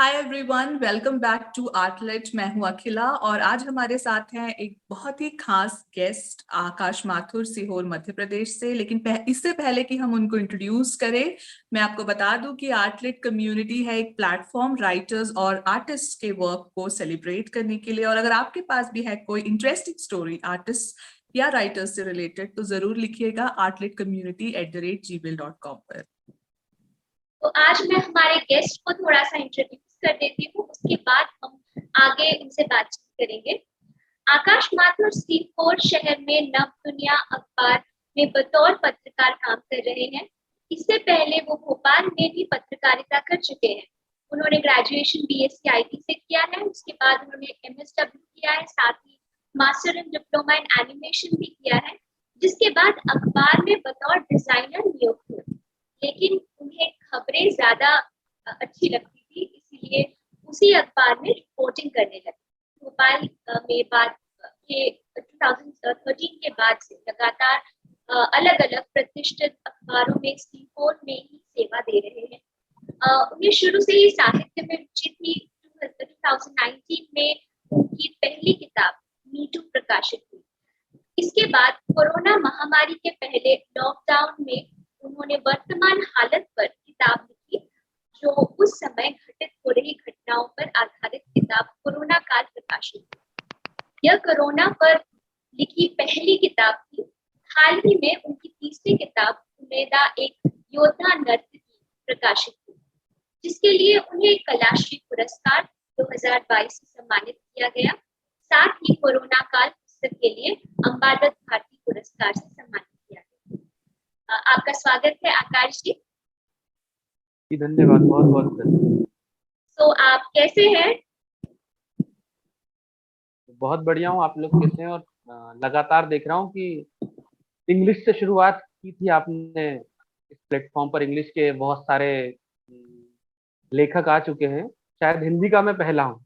Hi everyone, welcome back to Artlet. मैं हूं अखिला और आज हमारे साथ हैं एक बहुत ही खास गेस्ट आकाश माथुर, सीहोर मध्य प्रदेश से। लेकिन इससे पहले कि हम उनको इंट्रोड्यूस करें, मैं आपको बता दूं कि आर्टलेट कम्युनिटी है एक प्लेटफॉर्म राइटर्स और आर्टिस्ट के वर्क को सेलिब्रेट करने के लिए। और अगर आपके पास भी है कोई इंटरेस्टिंग स्टोरी आर्टिस्ट या राइटर्स से रिलेटेड तो जरूर लिखिएगा artletcommunity@gmail.com पर। तो आज मैं हमारे गेस्ट को थोड़ा सा इंट्रोड्यूस कर देती हूँ, उसके बाद हम आगे इनसे बातचीत करेंगे। आकाश माथुर सीहोर शहर में नव दुनिया अखबार में बतौर पत्रकार काम कर रहे हैं। इससे पहले वो भोपाल में भी पत्रकारिता कर चुके हैं। उन्होंने ग्रेजुएशन बीएससी आईटी से किया है, उसके बाद उन्होंने एमएसडब्ल्यू किया है, साथ ही master in diploma in animation भी किया है, जिसके बाद अखबार में बतौर डिजाइनर नियुक्त हुए। लेकिन उन्हें खबरें ज्यादा अच्छी लगती थी, इसीलिए उसी अखबार में रिपोर्टिंग करने लगे। भोपाल में बाद के 2013 के बाद से लगातार अलग अलग प्रतिष्ठित अखबारों में सीहोर में ही सेवा दे रहे हैं। उन्हें शुरू से ही साहित्य में रुचि थी। 2019 में उनकी पहली किताब मीटू प्रकाशित हुई। इसके बाद कोरोना महामारी के पहले लॉकडाउन में उन्होंने वर्तमान हालत पर किताब लिखी, जो उस समय घटित हो रही घटनाओं पर आधारित किताब कोरोना काल प्रकाशित हुई। यह कोरोना पर लिखी पहली किताब थी। हाल ही में उनकी तीसरी किताब उमेदा एक योद्धा नर्तकी प्रकाशित हुई, जिसके लिए उन्हें कलाश्री पुरस्कार 2022 से सम्मानित किया गया। साथ ही कोरोना काल पुस्तक के लिए अम्बादत भारती पुरस्कार से सम्मानित किया गया। आपका स्वागत है आकाश जी। धन्यवाद, बहुत बहुत धन्यवाद। तो आप कैसे हैं? बहुत बढ़िया हूँ, आप लोग कैसे हैं? और लगातार देख रहा हूँ कि इंग्लिश से शुरुआत की थी आपने। इस प्लेटफॉर्म पर इंग्लिश के बहुत सारे लेखक आ चुके हैं। शायद हिंदी का मैं पहला हूँ।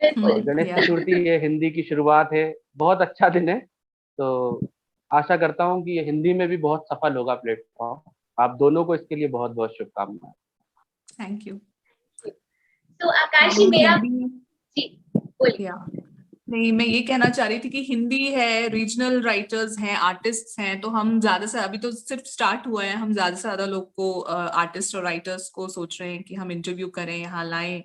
और गणेश चतुर्थी ये हिंदी की शुरुआत है, बहुत अच्छा दिन है। तो आशा करता हूँ कि ये हिंदी में भी बहुत सफल होगा प्लेटफॉर्म। आप दोनों को इसके लिए बहुत बहुत शुभकामनाएं। Thank you. तो आकाश जी मेरा जी बोलिए। नहीं, मैं ये कहना चाह रही थी कि हिंदी है, रीजनल राइटर्स हैं, आर्टिस्ट्स हैं, तो हम ज्यादा से, अभी तो सिर्फ स्टार्ट हुआ है, हम ज्यादा से ज्यादा लोग को, आर्टिस्ट और राइटर्स को सोच रहे हैं कि हम इंटरव्यू करें, यहाँ लाएं।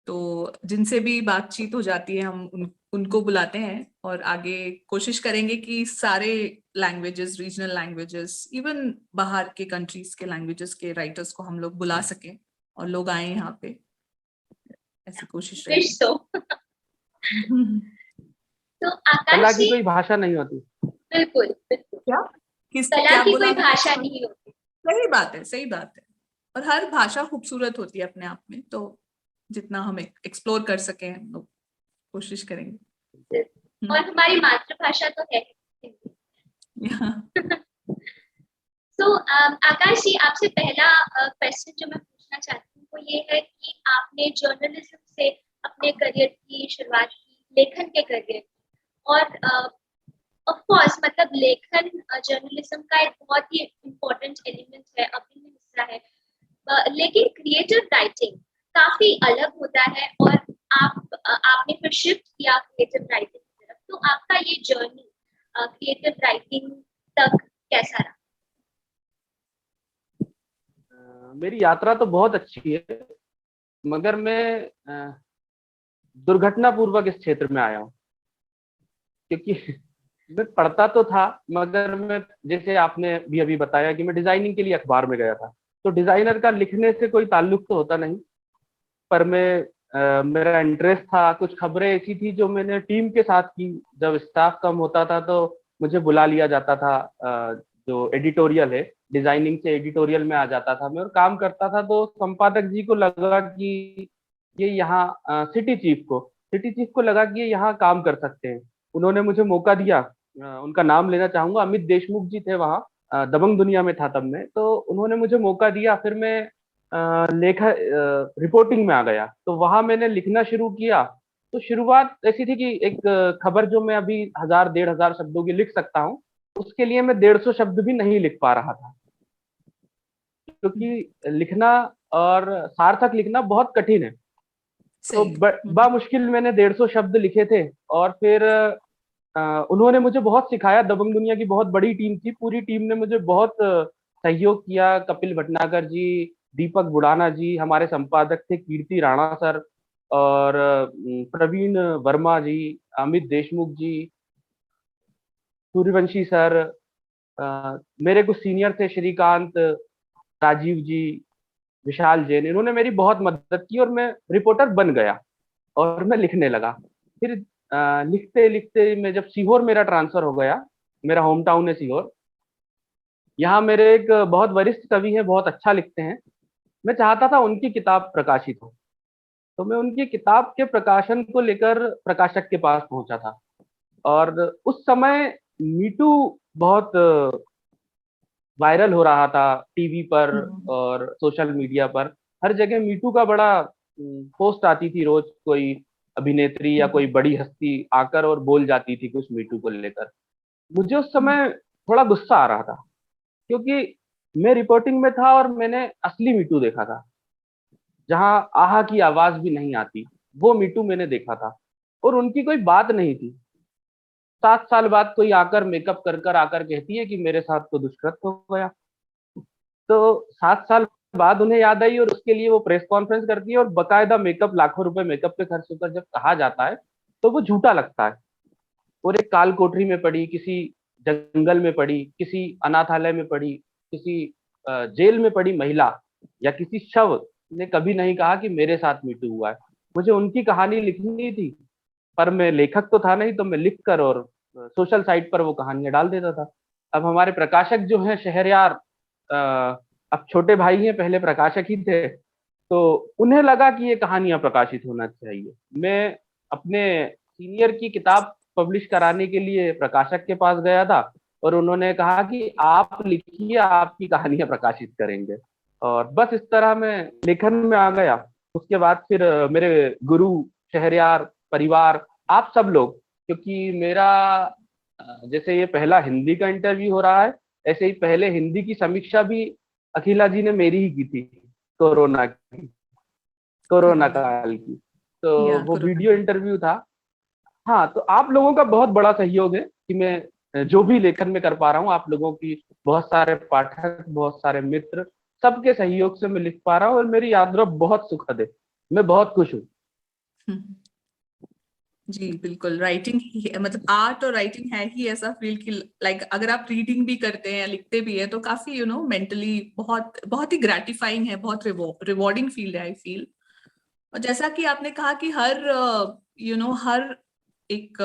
तो जिनसे भी बातचीत हो जाती है हम उनको बुलाते हैं और आगे कोशिश करेंगे कि सारे लैंग्वेजेस, रीजनल लैंग्वेजेस, इवन बाहर के कंट्रीज के लैंग्वेजेस के राइटर्स को हम लोग बुला सकें और लोग आए यहाँ पे। ऐसी कोशिश रहेगी। तो आकाश कला जी, की कोई भाषा नहीं होती। बिल्कुल बिल्कुल। क्या कला की बोला? कोई भाषा नहीं होती। सही बात है, सही बात है। और हर भाषा खूबसूरत होती है अपने आप में, तो जितना हम एक्सप्लोर कर सकें हम लोग कोशिश करेंगे। और हमारी मातृभाषा तो है हिंदी। तो आकाश जी, आपसे पहला क्वेश्चन जो मैं पूछना चाहती हूँ वो ये है कि आपने जर्नलिज्म से अपने करियर की शुरुआत की, लेखन के करियर की, और ऑफ कोर्स मतलब लेखन जर्नलिज्म का एक बहुत ही इम्पोर्टेंट एलिमेंट है, अभिन्न हिस्सा है। लेकिन क्रिएटिव राइटिंग काफी अलग होता है और आपने फिर शिफ्ट किया क्रिएटिव राइटिंग की तरफ। तो आपका ये जर्नी क्रिएटिव राइटिंग तक कैसा रहा? मेरी यात्रा तो बहुत अच्छी है, मगर मैं दुर्घटना पूर्वक इस क्षेत्र में आया हूँ। क्योंकि मैं पढ़ता तो था, मगर मैं, जैसे आपने भी अभी बताया कि मैं डिजाइनिंग के लिए अखबार में गया था, तो डिजाइनर का लिखने से कोई ताल्लुक तो होता नहीं। पर मेरा इंटरेस्ट था, कुछ खबरें ऐसी थी जो मैंने टीम के साथ की। जब स्टाफ कम होता था तो मुझे बुला लिया जाता था, जो एडिटोरियल है, डिजाइनिंग से एडिटोरियल में आ जाता था मैं और काम करता था। तो संपादक जी को लगा कि ये यहाँ सिटी चीफ को लगा कि ये यहाँ काम कर सकते हैं। उन्होंने मुझे मौका दिया। उनका नाम लेना चाहूंगा, अमित देशमुख जी थे वहाँ, दबंग दुनिया में था तब मैं। तो उन्होंने मुझे मौका दिया, फिर मैं रिपोर्टिंग में आ गया। तो वहां मैंने लिखना शुरू किया। तो शुरुआत ऐसी थी कि एक खबर जो मैं अभी 1000-1500 शब्दों की लिख सकता हूँ, उसके लिए मैं 150 शब्द भी नहीं लिख पा रहा था। क्योंकि लिखना और सार्थक लिखना बहुत कठिन है। तो सही। बामुश्किल मैंने 150 शब्द लिखे थे। और फिर उन्होंने मुझे बहुत सिखाया। दबंग दुनिया की बहुत बड़ी टीम थी, पूरी टीम ने मुझे बहुत सहयोग किया। कपिल भटनागर जी, दीपक बुढ़ाना जी, हमारे संपादक थे कीर्ति राणा सर, और प्रवीण वर्मा जी, अमित देशमुख जी, सूर्यवंशी सर, मेरे कुछ सीनियर थे श्रीकांत, राजीव जी, विशाल जैन, इन्होंने मेरी बहुत मदद की और मैं रिपोर्टर बन गया और मैं लिखने लगा। फिर लिखते लिखते मैं जब सीहोर मेरा ट्रांसफर हो गया, मेरा होम टाउन है सीहोर, यहाँ मेरे एक बहुत वरिष्ठ कवि हैं, बहुत अच्छा लिखते हैं। मैं चाहता था उनकी किताब प्रकाशित हो, तो मैं उनकी किताब के प्रकाशन को लेकर प्रकाशक के पास पहुंचा था। और उस समय मीटू बहुत वायरल हो रहा था टीवी पर और सोशल मीडिया पर। हर जगह मीटू का बड़ा पोस्ट आती थी, रोज कोई अभिनेत्री या कोई बड़ी हस्ती आकर और बोल जाती थी कुछ मीटू को लेकर। मुझे उस समय थोड़ा गुस्सा आ रहा था, क्योंकि मैं रिपोर्टिंग में था और मैंने असली मीटू देखा था, जहां आहा की आवाज भी नहीं आती। वो मीटू मैंने देखा था और उनकी कोई बात नहीं थी। 7 साल बाद कोई आकर मेकअप कर कर आकर कहती है कि मेरे साथ तो दुष्कृत्य हो गया। तो 7 साल बाद उन्हें याद आई और उसके लिए वो प्रेस कॉन्फ्रेंस करती है और बकायदा मेकअप, लाखों रुपए मेकअप पे खर्च होकर जब कहा जाता है तो वो झूठा लगता है। और एक काल कोठरी में पड़ी, किसी जंगल में पड़ी, किसी अनाथालय में पड़ी, किसी जेल में पड़ी महिला या किसी शव ने कभी नहीं कहा कि मेरे साथ मीटू हुआ है। मुझे उनकी कहानी लिखनी थी, पर मैं लेखक तो था नहीं, तो मैं लिख कर और सोशल साइट पर वो कहानियां डाल देता था। अब हमारे प्रकाशक जो हैं शहरयार, अब छोटे भाई हैं, पहले प्रकाशक ही थे, तो उन्हें लगा कि ये कहानियां प्रकाशित होना चाहिए। मैं अपने सीनियर की किताब पब्लिश कराने के लिए प्रकाशक के पास गया था और उन्होंने कहा कि आप लिखिए, आपकी कहानियां प्रकाशित करेंगे। और बस इस तरह मैं लेखन में आ गया। उसके बाद फिर मेरे गुरु, शहरयार, परिवार, आप सब लोग, क्योंकि मेरा जैसे ये पहला हिंदी का इंटरव्यू हो रहा है, ऐसे ही पहले हिंदी की समीक्षा भी अखिला जी ने मेरी ही की थी, कोरोना की, कोरोना काल की। तो या वो कोरोना। वीडियो इंटरव्यू था। हाँ, तो आप लोगों का बहुत बड़ा सहयोग है कि मैं जो भी लेखन में कर पा रहा हूँ। आप लोगों की बहुत सारे पाठक, बहुत सारे मित्र, सबके सहयोग से मैं लिख पा रहा हूँ और मेरी यात्रा बहुत सुखद है। मैं बहुत खुश हूँ। जी बिल्कुल। राइटिंग मतलब आर्ट और राइटिंग है ही ऐसा फील्ड कि लाइक अगर आप रीडिंग भी करते हैं या लिखते भी है तो काफी मेंटली बहुत बहुत ही ग्रेटिफाइंग है, बहुत रिवॉर्डिंग फील्ड है आई फील। और जैसा कि आपने कहा कि हर हर एक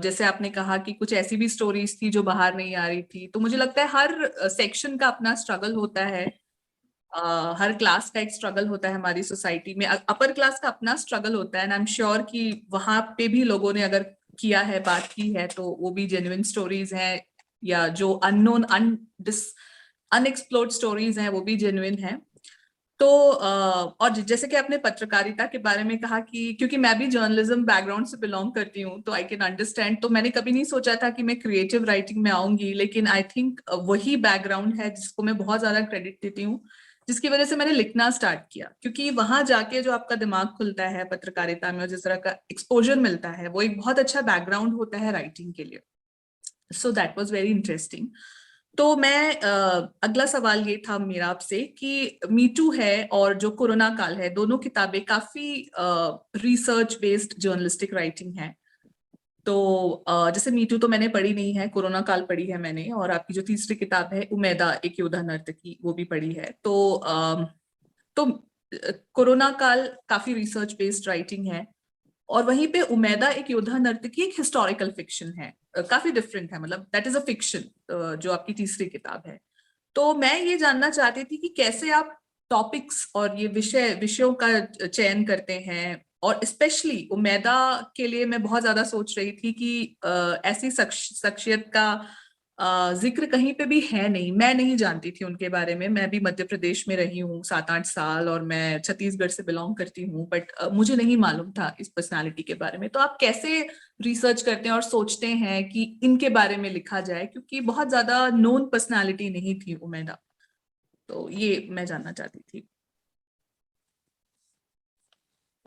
जैसे आपने कहा कि कुछ ऐसी भी स्टोरीज थी जो बाहर नहीं आ रही थी, तो मुझे लगता है हर सेक्शन का अपना स्ट्रगल होता है। हर क्लास का एक स्ट्रगल होता है हमारी सोसाइटी में। अपर क्लास का अपना स्ट्रगल होता है एंड आई एम श्योर कि वहां पे भी लोगों ने अगर किया है, बात की है, तो वो भी जेन्युइन स्टोरीज हैं, या जो अननोन अनएक्सप्लोर्ड स्टोरीज हैं वो भी जेन्युइन है। तो और जैसे कि आपने पत्रकारिता के बारे में कहा कि क्योंकि मैं भी जर्नलिज्म बैकग्राउंड से बिलोंग करती हूँ तो आई कैन अंडरस्टैंड। तो मैंने कभी नहीं सोचा था कि मैं क्रिएटिव राइटिंग में आऊंगी, लेकिन आई थिंक वही बैकग्राउंड है जिसको मैं बहुत ज्यादा क्रेडिट देती हूँ, जिसकी वजह से मैंने लिखना स्टार्ट किया। क्योंकि वहां जाके जो आपका दिमाग खुलता है पत्रकारिता में और जिस तरह का एक्सपोजर मिलता है वो एक बहुत अच्छा बैकग्राउंड होता है राइटिंग के लिए। So that was very interesting. तो मैं अगला सवाल ये था मेरा आपसे कि मीटू है और जो कोरोना काल है, दोनों किताबें काफी रिसर्च बेस्ड जर्नलिस्टिक राइटिंग है। तो जैसे मीटू तो मैंने पढ़ी नहीं है, कोरोना काल पढ़ी है मैंने, और आपकी जो तीसरी किताब है उमेदा एक योद्धा नर्तकी, वो भी पढ़ी है। तो कोरोना काल काफी रिसर्च बेस्ड राइटिंग है, और वहीं पे उमेदा एक योद्धा नर्तकी एक हिस्टोरिकल फिक्शन है, काफी डिफरेंट है, मतलब दैट इज अ फिक्शन जो आपकी तीसरी किताब है। तो मैं ये जानना चाहती थी कि कैसे आप टॉपिक्स और ये विषयों का चयन करते हैं, और स्पेशली उमेदा के लिए मैं बहुत ज्यादा सोच रही थी कि ऐसी शख्सियत का जिक्र कहीं पे भी है नहीं, मैं नहीं जानती थी उनके बारे में। मैं भी मध्य प्रदेश में रही हूँ 7-8 साल और मैं छत्तीसगढ़ से बिलोंग करती हूँ, बट मुझे नहीं मालूम था इस पर्सनालिटी के बारे में। तो आप कैसे रिसर्च करते हैं और सोचते हैं कि इनके बारे में लिखा जाए, क्योंकि बहुत ज्यादा नोन पर्सनालिटी नहीं थी उमेदा। तो ये मैं जानना चाहती थी।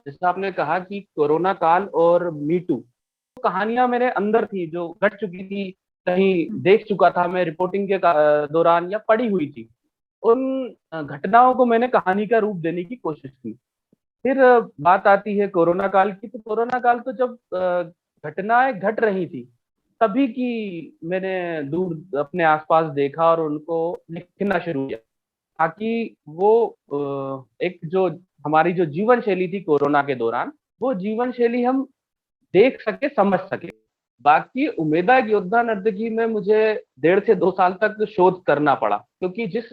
जैसा आपने कहा कि कोरोना काल और मी टू कहानियां मेरे अंदर थी, जो घट चुकी थी, कहीं देख चुका था मैं रिपोर्टिंग के दौरान, या पड़ी हुई थी। उन घटनाओं को मैंने कहानी का रूप देने की कोशिश की। फिर बात आती है कोरोना काल की। तो कोरोना काल तो जब घटनाएं घट रही थी तभी की मैंने दूर अपने आसपास देखा और उनको लिखना शुरू किया, ताकि वो एक जो हमारी जो जीवन शैली थी कोरोना के दौरान, वो जीवन शैली हम देख सके, समझ सके। बाकी उमेदा एक योद्धा नर्तकी में मुझे 1.5 से 2 साल तक शोध करना पड़ा, क्योंकि जिस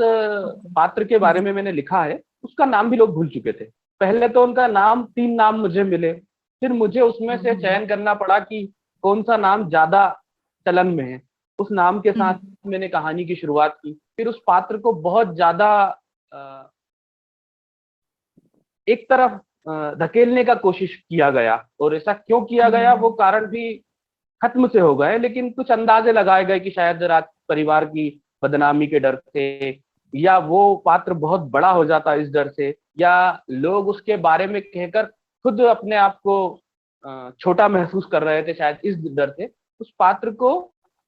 पात्र के बारे में मैंने लिखा है उसका नाम भी लोग भूल चुके थे। पहले तो उनका नाम 3 नाम मुझे मिले, फिर मुझे उसमें से चयन करना पड़ा कि कौन सा नाम ज्यादा चलन में है। उस नाम के साथ मैंने कहानी की शुरुआत की। फिर उस पात्र को बहुत ज्यादा एक तरफ धकेलने का कोशिश किया गया, और ऐसा क्यों किया गया वो कारण भी खत्म से हो गए, लेकिन कुछ अंदाजे लगाए गए कि शायद राज परिवार की बदनामी के डर से, या वो पात्र बहुत बड़ा हो जाता इस डर से, या लोग उसके बारे में कहकर खुद अपने आप को छोटा महसूस कर रहे थे शायद इस डर से। उस पात्र को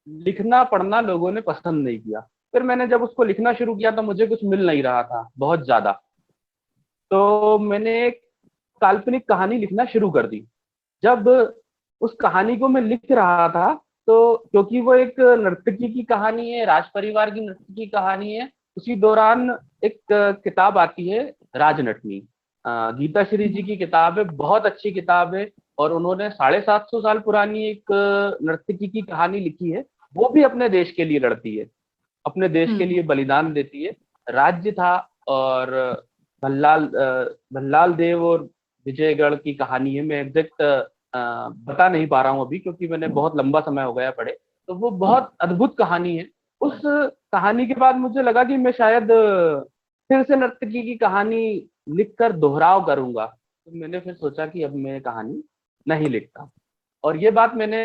लिखना पढ़ना लोगों ने पसंद नहीं किया। फिर मैंने जब उसको लिखना शुरू किया तो मुझे कुछ मिल नहीं रहा था बहुत ज्यादा, तो मैंने एक काल्पनिक कहानी लिखना शुरू कर दी। जब उस कहानी को मैं लिख रहा था, तो क्योंकि वो एक नर्तकी की कहानी है, राज परिवार की नर्तकी की कहानी है, उसी दौरान एक किताब आती है राजनटनी, गीता श्री जी की किताब है, बहुत अच्छी किताब है। और उन्होंने 750 साल पुरानी एक नर्तकी की कहानी लिखी है। वो भी अपने देश के लिए लड़ती है, अपने देश के लिए बलिदान देती है। राज्य था, और भल्लाल देव और विजयगढ़ की कहानी है। मैं एग्जैक्ट बता नहीं पा रहा हूँ अभी, क्योंकि मैंने बहुत लंबा समय हो गया पढ़े। तो वो बहुत अद्भुत कहानी है। उस कहानी के बाद मुझे लगा कि मैं शायद फिर से नर्तकी की कहानी लिखकर दोहराव करूंगा। तो मैंने फिर सोचा कि अब मैं कहानी नहीं लिखता। और ये बात मैंने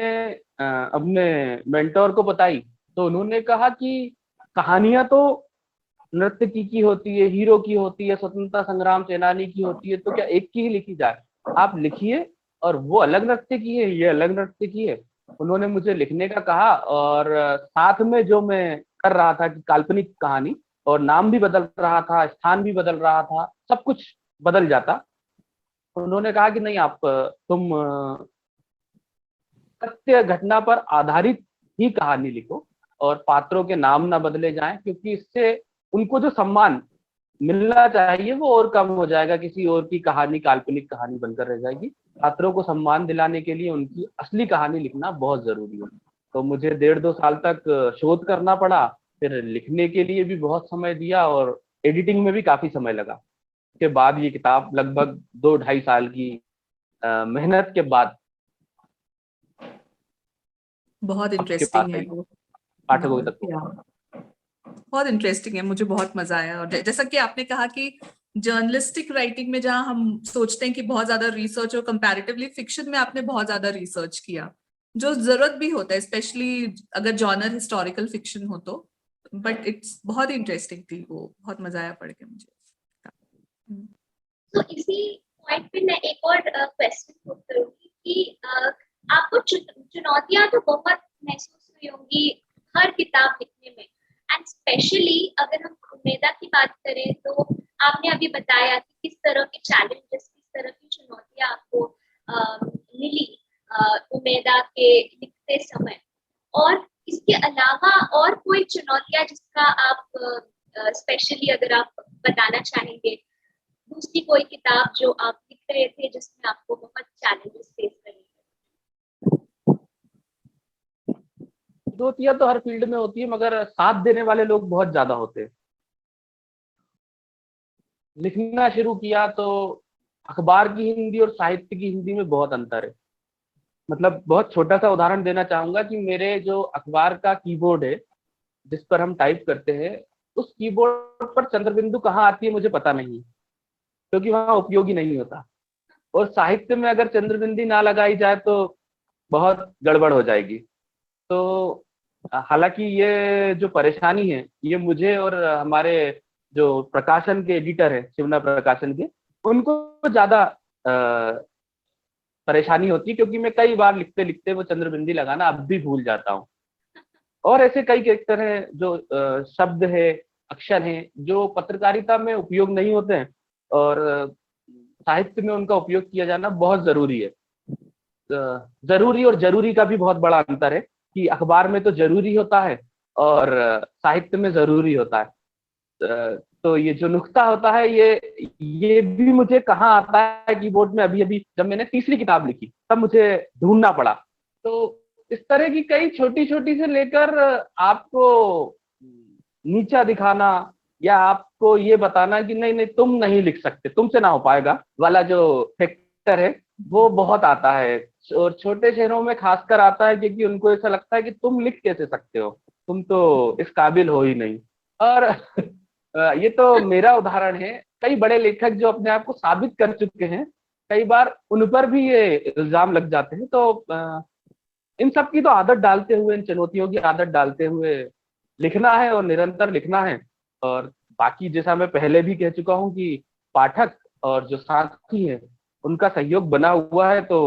अपने मेंटोर को बताई, तो उन्होंने कहा कि कहानियां तो नर्तकी की होती है, हीरो की होती है, स्वतंत्रता संग्राम सेनानी की होती है, तो क्या एक की ही लिखी जाए? आप लिखिए, और वो अलग नर्तकी है, ये अलग नर्तकी है। उन्होंने मुझे लिखने का कहा, और साथ में जो मैं कर रहा था कि काल्पनिक कहानी, और नाम भी बदल रहा था, स्थान भी बदल रहा था, सब कुछ बदल जाता। उन्होंने कहा कि नहीं, आप तुम सत्य घटना पर आधारित ही कहानी लिखो, और पात्रों के नाम ना बदले जाएं, क्योंकि इससे उनको जो सम्मान मिलना चाहिए वो और कम हो जाएगा, किसी और की कहानी काल्पनिक कहानी बनकर रह जाएगी। पात्रों को सम्मान दिलाने के लिए उनकी असली कहानी लिखना बहुत जरूरी है। तो मुझे 1.5 2 साल तक शोध करना पड़ा, फिर लिखने के लिए भी बहुत समय दिया, और एडिटिंग में भी काफी समय लगा। उसके बाद ये किताब लगभग 2 2.5 साल की मेहनत के बाद बहुत आपके पास इंटरेस्टिंग है आई, वो। पाठकों तक या पहुंची। बहुत इंटरेस्टिंग है, मुझे बहुत मजा आया। और जैसा कि आपने कहा कि जर्नलिस्टिक राइटिंग में जहां हम सोचते हैं कि बहुत ज्यादा रिसर्च, और कंपैरेटिवली फिक्शन में आपने बहुत ज्यादा रिसर्च किया, जो जरूरत भी होता है, स्पेशली अगर जॉनर हिस्टोरिकल फिक्शन हो तो। बट इट्स बहुत इंटरेस्टिंग थी वो, बहुत मजा आया पढ़ के मुझे। तो इसी पॉइंट पे मैं एक और क्वेश्चन पुट करूंगी कि आपको चुनौतियां तो बहुत महसूस हुई होंगी हर किताब लिखने में, एंड स्पेशली अगर हम उमेदा की बात करें, तो आपने अभी बताया कि किस तरह के चैलेंजेस, किस तरह की चुनौतियां आपको मिली उमेदा के लिखते समय। और इसके अलावा और कोई चुनौतियां जिसका आप स्पेशली अगर आप बताना चाहेंगे, दूसरी कोई किताब जो आप लिख रहे थे जिसमें आपको बहुत चैलेंजेस फेस करने पड़े? चुनौतियां तो हर फील्ड में होती है, मगर साथ देने वाले लोग बहुत ज्यादा होते हैं। लिखना शुरू किया तो अखबार की हिंदी और साहित्य की हिंदी में बहुत अंतर है। मतलब बहुत छोटा सा उदाहरण देना चाहूंगा कि मेरे जो अखबार का कीबोर्ड है, जिस पर हम टाइप करते हैं, उस कीबोर्ड पर चंद्रबिंदु कहाँ आती है मुझे पता नहीं, क्योंकि वहां उपयोगी नहीं होता। और साहित्य में अगर चंद्रबिंदी ना लगाई जाए तो बहुत गड़बड़ हो जाएगी। तो हालांकि ये जो परेशानी है, ये मुझे और हमारे जो प्रकाशन के एडिटर है शिवना प्रकाशन के, उनको ज्यादा परेशानी होती है, क्योंकि मैं कई बार लिखते लिखते वो चंद्रबिंदी लगाना अब भी भूल जाता हूँ। और ऐसे कई कैरेक्टर हैं जो शब्द है, अक्षर हैं, जो पत्रकारिता में उपयोग नहीं होते हैं और साहित्य में उनका उपयोग किया जाना बहुत जरूरी है। जरूरी और जरूरी का भी बहुत बड़ा अंतर है कि अखबार में तो जरूरी होता है और साहित्य में जरूरी होता है। तो ये जो नुक्ता होता है, ये भी मुझे कहाँ आता है कीबोर्ड में, अभी अभी जब मैंने तीसरी किताब लिखी तब मुझे ढूंढना पड़ा। तो इस तरह की कई छोटी छोटी से लेकर आपको नीचा दिखाना या आपको ये बताना कि नहीं नहीं तुम नहीं लिख सकते, तुमसे ना हो पाएगा वाला जो फैक्टर है वो बहुत आता है। और छोटे शहरों में खासकर आता है क्योंकि उनको ऐसा लगता है कि तुम लिख कैसे सकते हो, तुम तो इस काबिल हो ही नहीं। और ये तो मेरा उदाहरण है, कई बड़े लेखक जो अपने आप को साबित कर चुके हैं, कई बार उन पर भी ये इल्जाम लग जाते हैं। तो इन सब की तो आदत डालते हुए, इन चुनौतियों की आदत डालते हुए लिखना है और निरंतर लिखना है। और बाकी जैसा मैं पहले भी कह चुका हूँ कि पाठक और जो साथी है उनका सहयोग बना हुआ है तो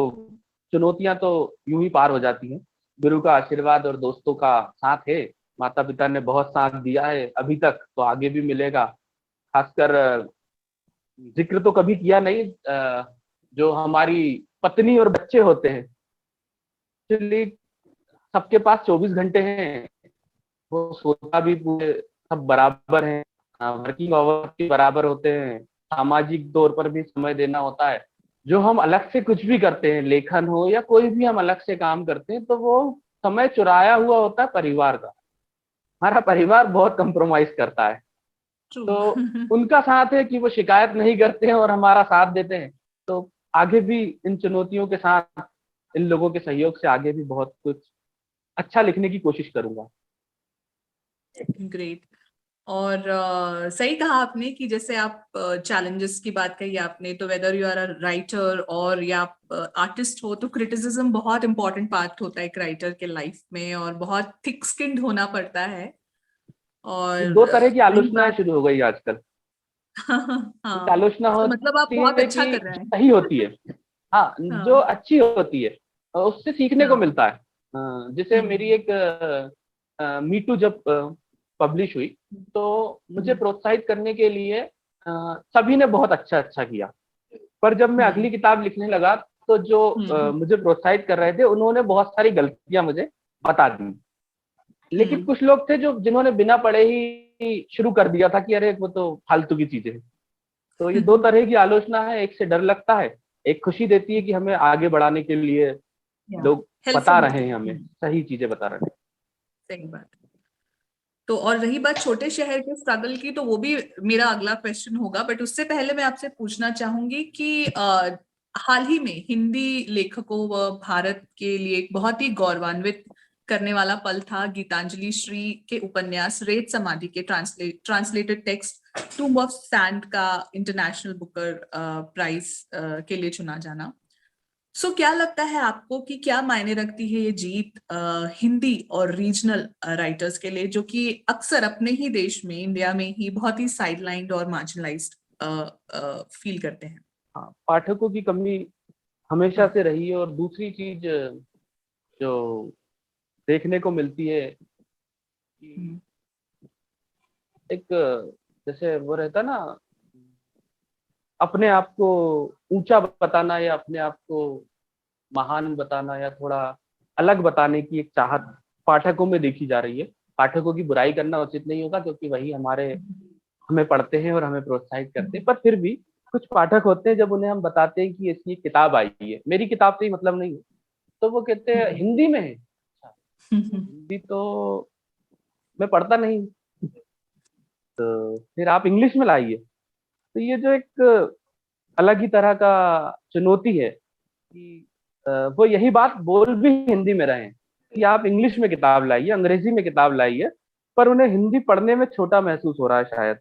चुनौतियां तो यूं ही पार हो जाती हैं। गुरु का आशीर्वाद और दोस्तों का साथ है, माता पिता ने बहुत साथ दिया है अभी तक, तो आगे भी मिलेगा। खासकर जिक्र तो कभी किया नहीं, जो हमारी पत्नी और बच्चे होते हैं, एक्चुअली सबके पास 24 घंटे हैं, वो सोता भी पूरे सब बराबर हैं, वर्किंग आवर के बराबर होते हैं, सामाजिक तौर पर भी समय देना होता है। जो हम अलग से कुछ भी करते हैं, लेखन हो या कोई भी हम अलग से काम करते हैं, तो वो समय चुराया हुआ होता है परिवार का। हमारा परिवार बहुत कंप्रोमाइज करता है, ट्रू। तो उनका साथ है कि वो शिकायत नहीं करते हैं और हमारा साथ देते हैं। तो आगे भी इन चुनौतियों के साथ, इन लोगों के सहयोग से आगे भी बहुत कुछ अच्छा लिखने की कोशिश करूंगा। ग्रेट। और सही कहा आपने कि जैसे आप चैलेंजेस की बात कही आपने, तो whether you are a writer और या आप आर्टिस्ट हो, तो क्रिटिसिज्म बहुत इंपॉर्टेंट पार्ट होता है एक राइटर के लाइफ में, और बहुत थिक स्किन्ड होना पड़ता है। ये और दो तरह की रही आलोचनाएं बात शुरू हो गई आजकल। एक हाँ, आलोचना तो मतलब आप होती बहुत है अच्छा कि कर रहे हैं। सही होती है, हाँ, जो हाँ अच्छी होती है और उससे सीखने को हाँ। मिलता है। जैसे मेरी हम्म एक मी टू जब पब्लिश हुई, तो मुझे हम्म प्रोत्साहित करने के लिए सभी ने बहुत अच्छा अच्छा किया। पर जब मैं हम्म अगली किताब लिखने लगा, तो जो मुझे प्रोत्साहित कर रहे थे उन्होंने बहुत सारी गलतियां मुझे बता दी। लेकिन हम्म कुछ लोग थे जो जिन्होंने बिना पढ़े ही शुरू कर दिया था कि अरे वो तो फालतू की चीजें हैं। तो ये दो तरह की आलोचना है, एक से डर लगता है, एक खुशी देती है कि हमें आगे बढ़ाने के लिए या लोग बता हेल्पफुल रहे होती हैं, है। हमें सही चीजें बता रहे हैं। सही बात। तो और रही बात छोटे शहर के स्ट्रगल की, तो वो भी मेरा अगला क्वेश्चन होगा, बट उससे पहले मैं आपसे पूछना चाहूंगी कि हाल ही में हिंदी लेखकों व भारत के लिए एक बहुत ही गौरवान्वित करने वाला पल था गीतांजलि श्री के उपन्यास रेत समाधि के translated text tomb of sand का इंटरनेशनल बुकर प्राइज के लिए चुना जाना। सो क्या लगता है आपको कि क्या मायने रखती है ये जीत हिंदी और रीजनल राइटर्स के लिए, जो कि अक्सर अपने ही देश में, इंडिया में ही बहुत ही साइडलाइंड और मार्जिनलाइज्ड फील करते हैं। हाँ, पाठकों की कमी हमेशा हाँ। से रही है। और दूसरी चीज जो देखने को मिलती है कि हम्म एक जैसे वो रहता ना, अपने आप को ऊंचा बताना या अपने आप को महान बताना या थोड़ा अलग बताने की एक चाहत पाठकों में देखी जा रही है। पाठकों की बुराई करना उचित नहीं होगा, क्योंकि वही हमें पढ़ते हैं और हमें प्रोत्साहित करते हैं। पर फिर भी कुछ पाठक होते हैं, जब उन्हें हम बताते हैं कि ऐसी एक किताब आई है, मेरी किताब से ही मतलब नहीं है, तो वो कहते हैं हिंदी में है। अच्छा, हिंदी तो मैं पढ़ता नहीं, तो फिर आप इंग्लिश में लाइए। तो ये जो एक अलग ही तरह का चुनौती है कि वो यही बात बोल भी हिंदी में रहे हैं कि आप इंग्लिश में किताब लाइए, अंग्रेजी में किताब लाइए, पर उन्हें हिंदी पढ़ने में छोटा महसूस हो रहा है शायद।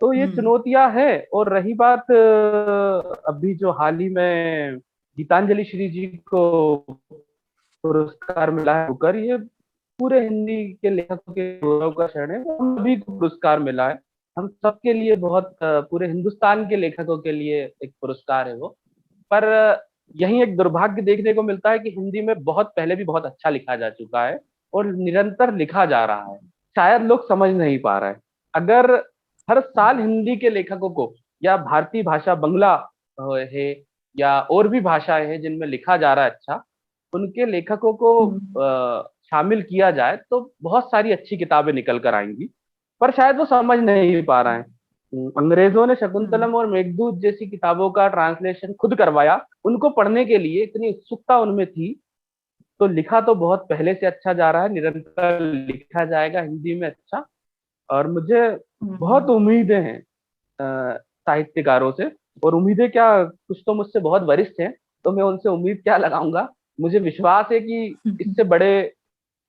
तो ये हम्म चुनौतियां हैं। और रही बात अभी जो हाल ही में गीतांजलि श्री जी को पुरस्कार मिला है बुकर, ये पूरे हिंदी के लेखकों के गौरव का क्षण है, उन सभी को पुरस्कार मिला है। हम सबके लिए बहुत पूरे हिंदुस्तान के लेखकों के लिए एक पुरस्कार है वो। पर यही एक दुर्भाग्य देखने को मिलता है कि हिंदी में बहुत पहले भी बहुत अच्छा लिखा जा चुका है और निरंतर लिखा जा रहा है, शायद लोग समझ नहीं पा रहे हैं। अगर हर साल हिंदी के लेखकों को या भारतीय भाषा बंगला है या और भी भाषाएं हैं जिनमें लिखा जा रहा है अच्छा, उनके लेखकों को शामिल किया जाए तो बहुत सारी अच्छी किताबें निकल कर आएंगी। पर शायद वो समझ नहीं पा रहे हैं। अंग्रेजों ने शकुंतलम और मेघदूत जैसी किताबों का ट्रांसलेशन खुद करवाया, उनको पढ़ने के लिए इतनी उत्सुकता उनमें थी। तो लिखा तो बहुत पहले से अच्छा जा रहा है, निरंतर लिखा जाएगा हिंदी में अच्छा। और मुझे बहुत उम्मीदें हैं साहित्यकारों से। और उम्मीदें क्या, कुछ तो मुझसे बहुत वरिष्ठ हैं, तो मैं उनसे उम्मीद क्या लगाऊंगा। मुझे विश्वास है कि इससे बड़े,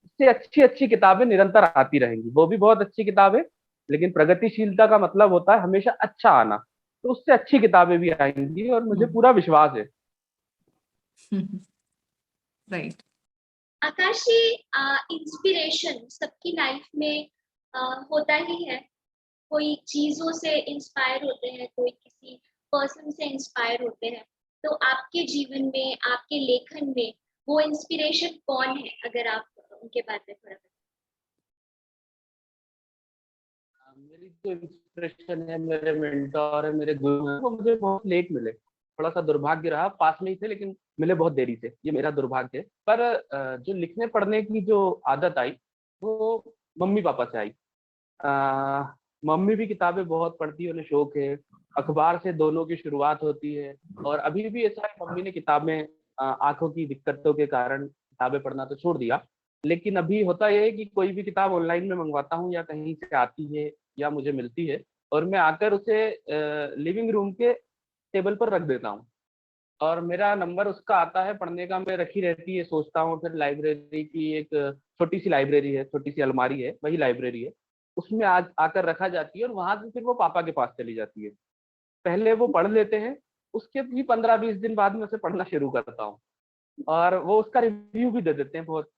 इससे अच्छी अच्छी किताबें निरंतर आती रहेंगी। वो भी बहुत अच्छी किताबें, लेकिन प्रगतिशीलता का मतलब होता है हमेशा अच्छा आना। तो उससे अच्छी किताबें भी आएंगी और मुझे पूरा विश्वास है। राइट। आकाश जी, इंस्पिरेशन सबकी लाइफ में होता ही है। कोई चीजों से इंस्पायर होते हैं, कोई किसी पर्सन से इंस्पायर होते हैं। तो आपके जीवन में, आपके लेखन में वो इंस्पिरेशन कौन है, अगर आप उनके बारे में थोड़ा बताएं। मेरी जो इंस्पिरेशन है, मेरे मेंटोर है, मेरे गुरु हैं, वो मुझे बहुत लेट मिले। थोड़ा सा दुर्भाग्य रहा, पास में ही थे लेकिन मिले बहुत देरी से, ये मेरा दुर्भाग्य है। पर जो लिखने पढ़ने की जो आदत आई वो मम्मी पापा से आई। मम्मी भी किताबें बहुत पढ़ती है, उन्हें शौक है। अखबार से दोनों की शुरुआत होती है। और अभी भी ऐसा है, मम्मी ने किताबें आंखों की दिक्कतों के कारण किताबें पढ़ना तो छोड़ दिया। लेकिन अभी होता यह है कि कोई भी किताब ऑनलाइन में मंगवाता हूँ या कहीं से आती है या मुझे मिलती है, और मैं आकर उसे लिविंग रूम के टेबल पर रख देता हूँ। और मेरा नंबर उसका आता है पढ़ने का, मैं रखी रहती है, सोचता हूँ। फिर लाइब्रेरी की एक छोटी सी लाइब्रेरी है, छोटी सी अलमारी है, वही लाइब्रेरी है, उसमें आज आकर रखा जाती है और वहां से फिर वो पापा के पास चली जाती है। पहले वो पढ़ लेते हैं, उसके भी 15-20 दिन बाद में उसे पढ़ना शुरू करता हूँ। और वो उसका रिव्यू भी दे देते हैं, बहुत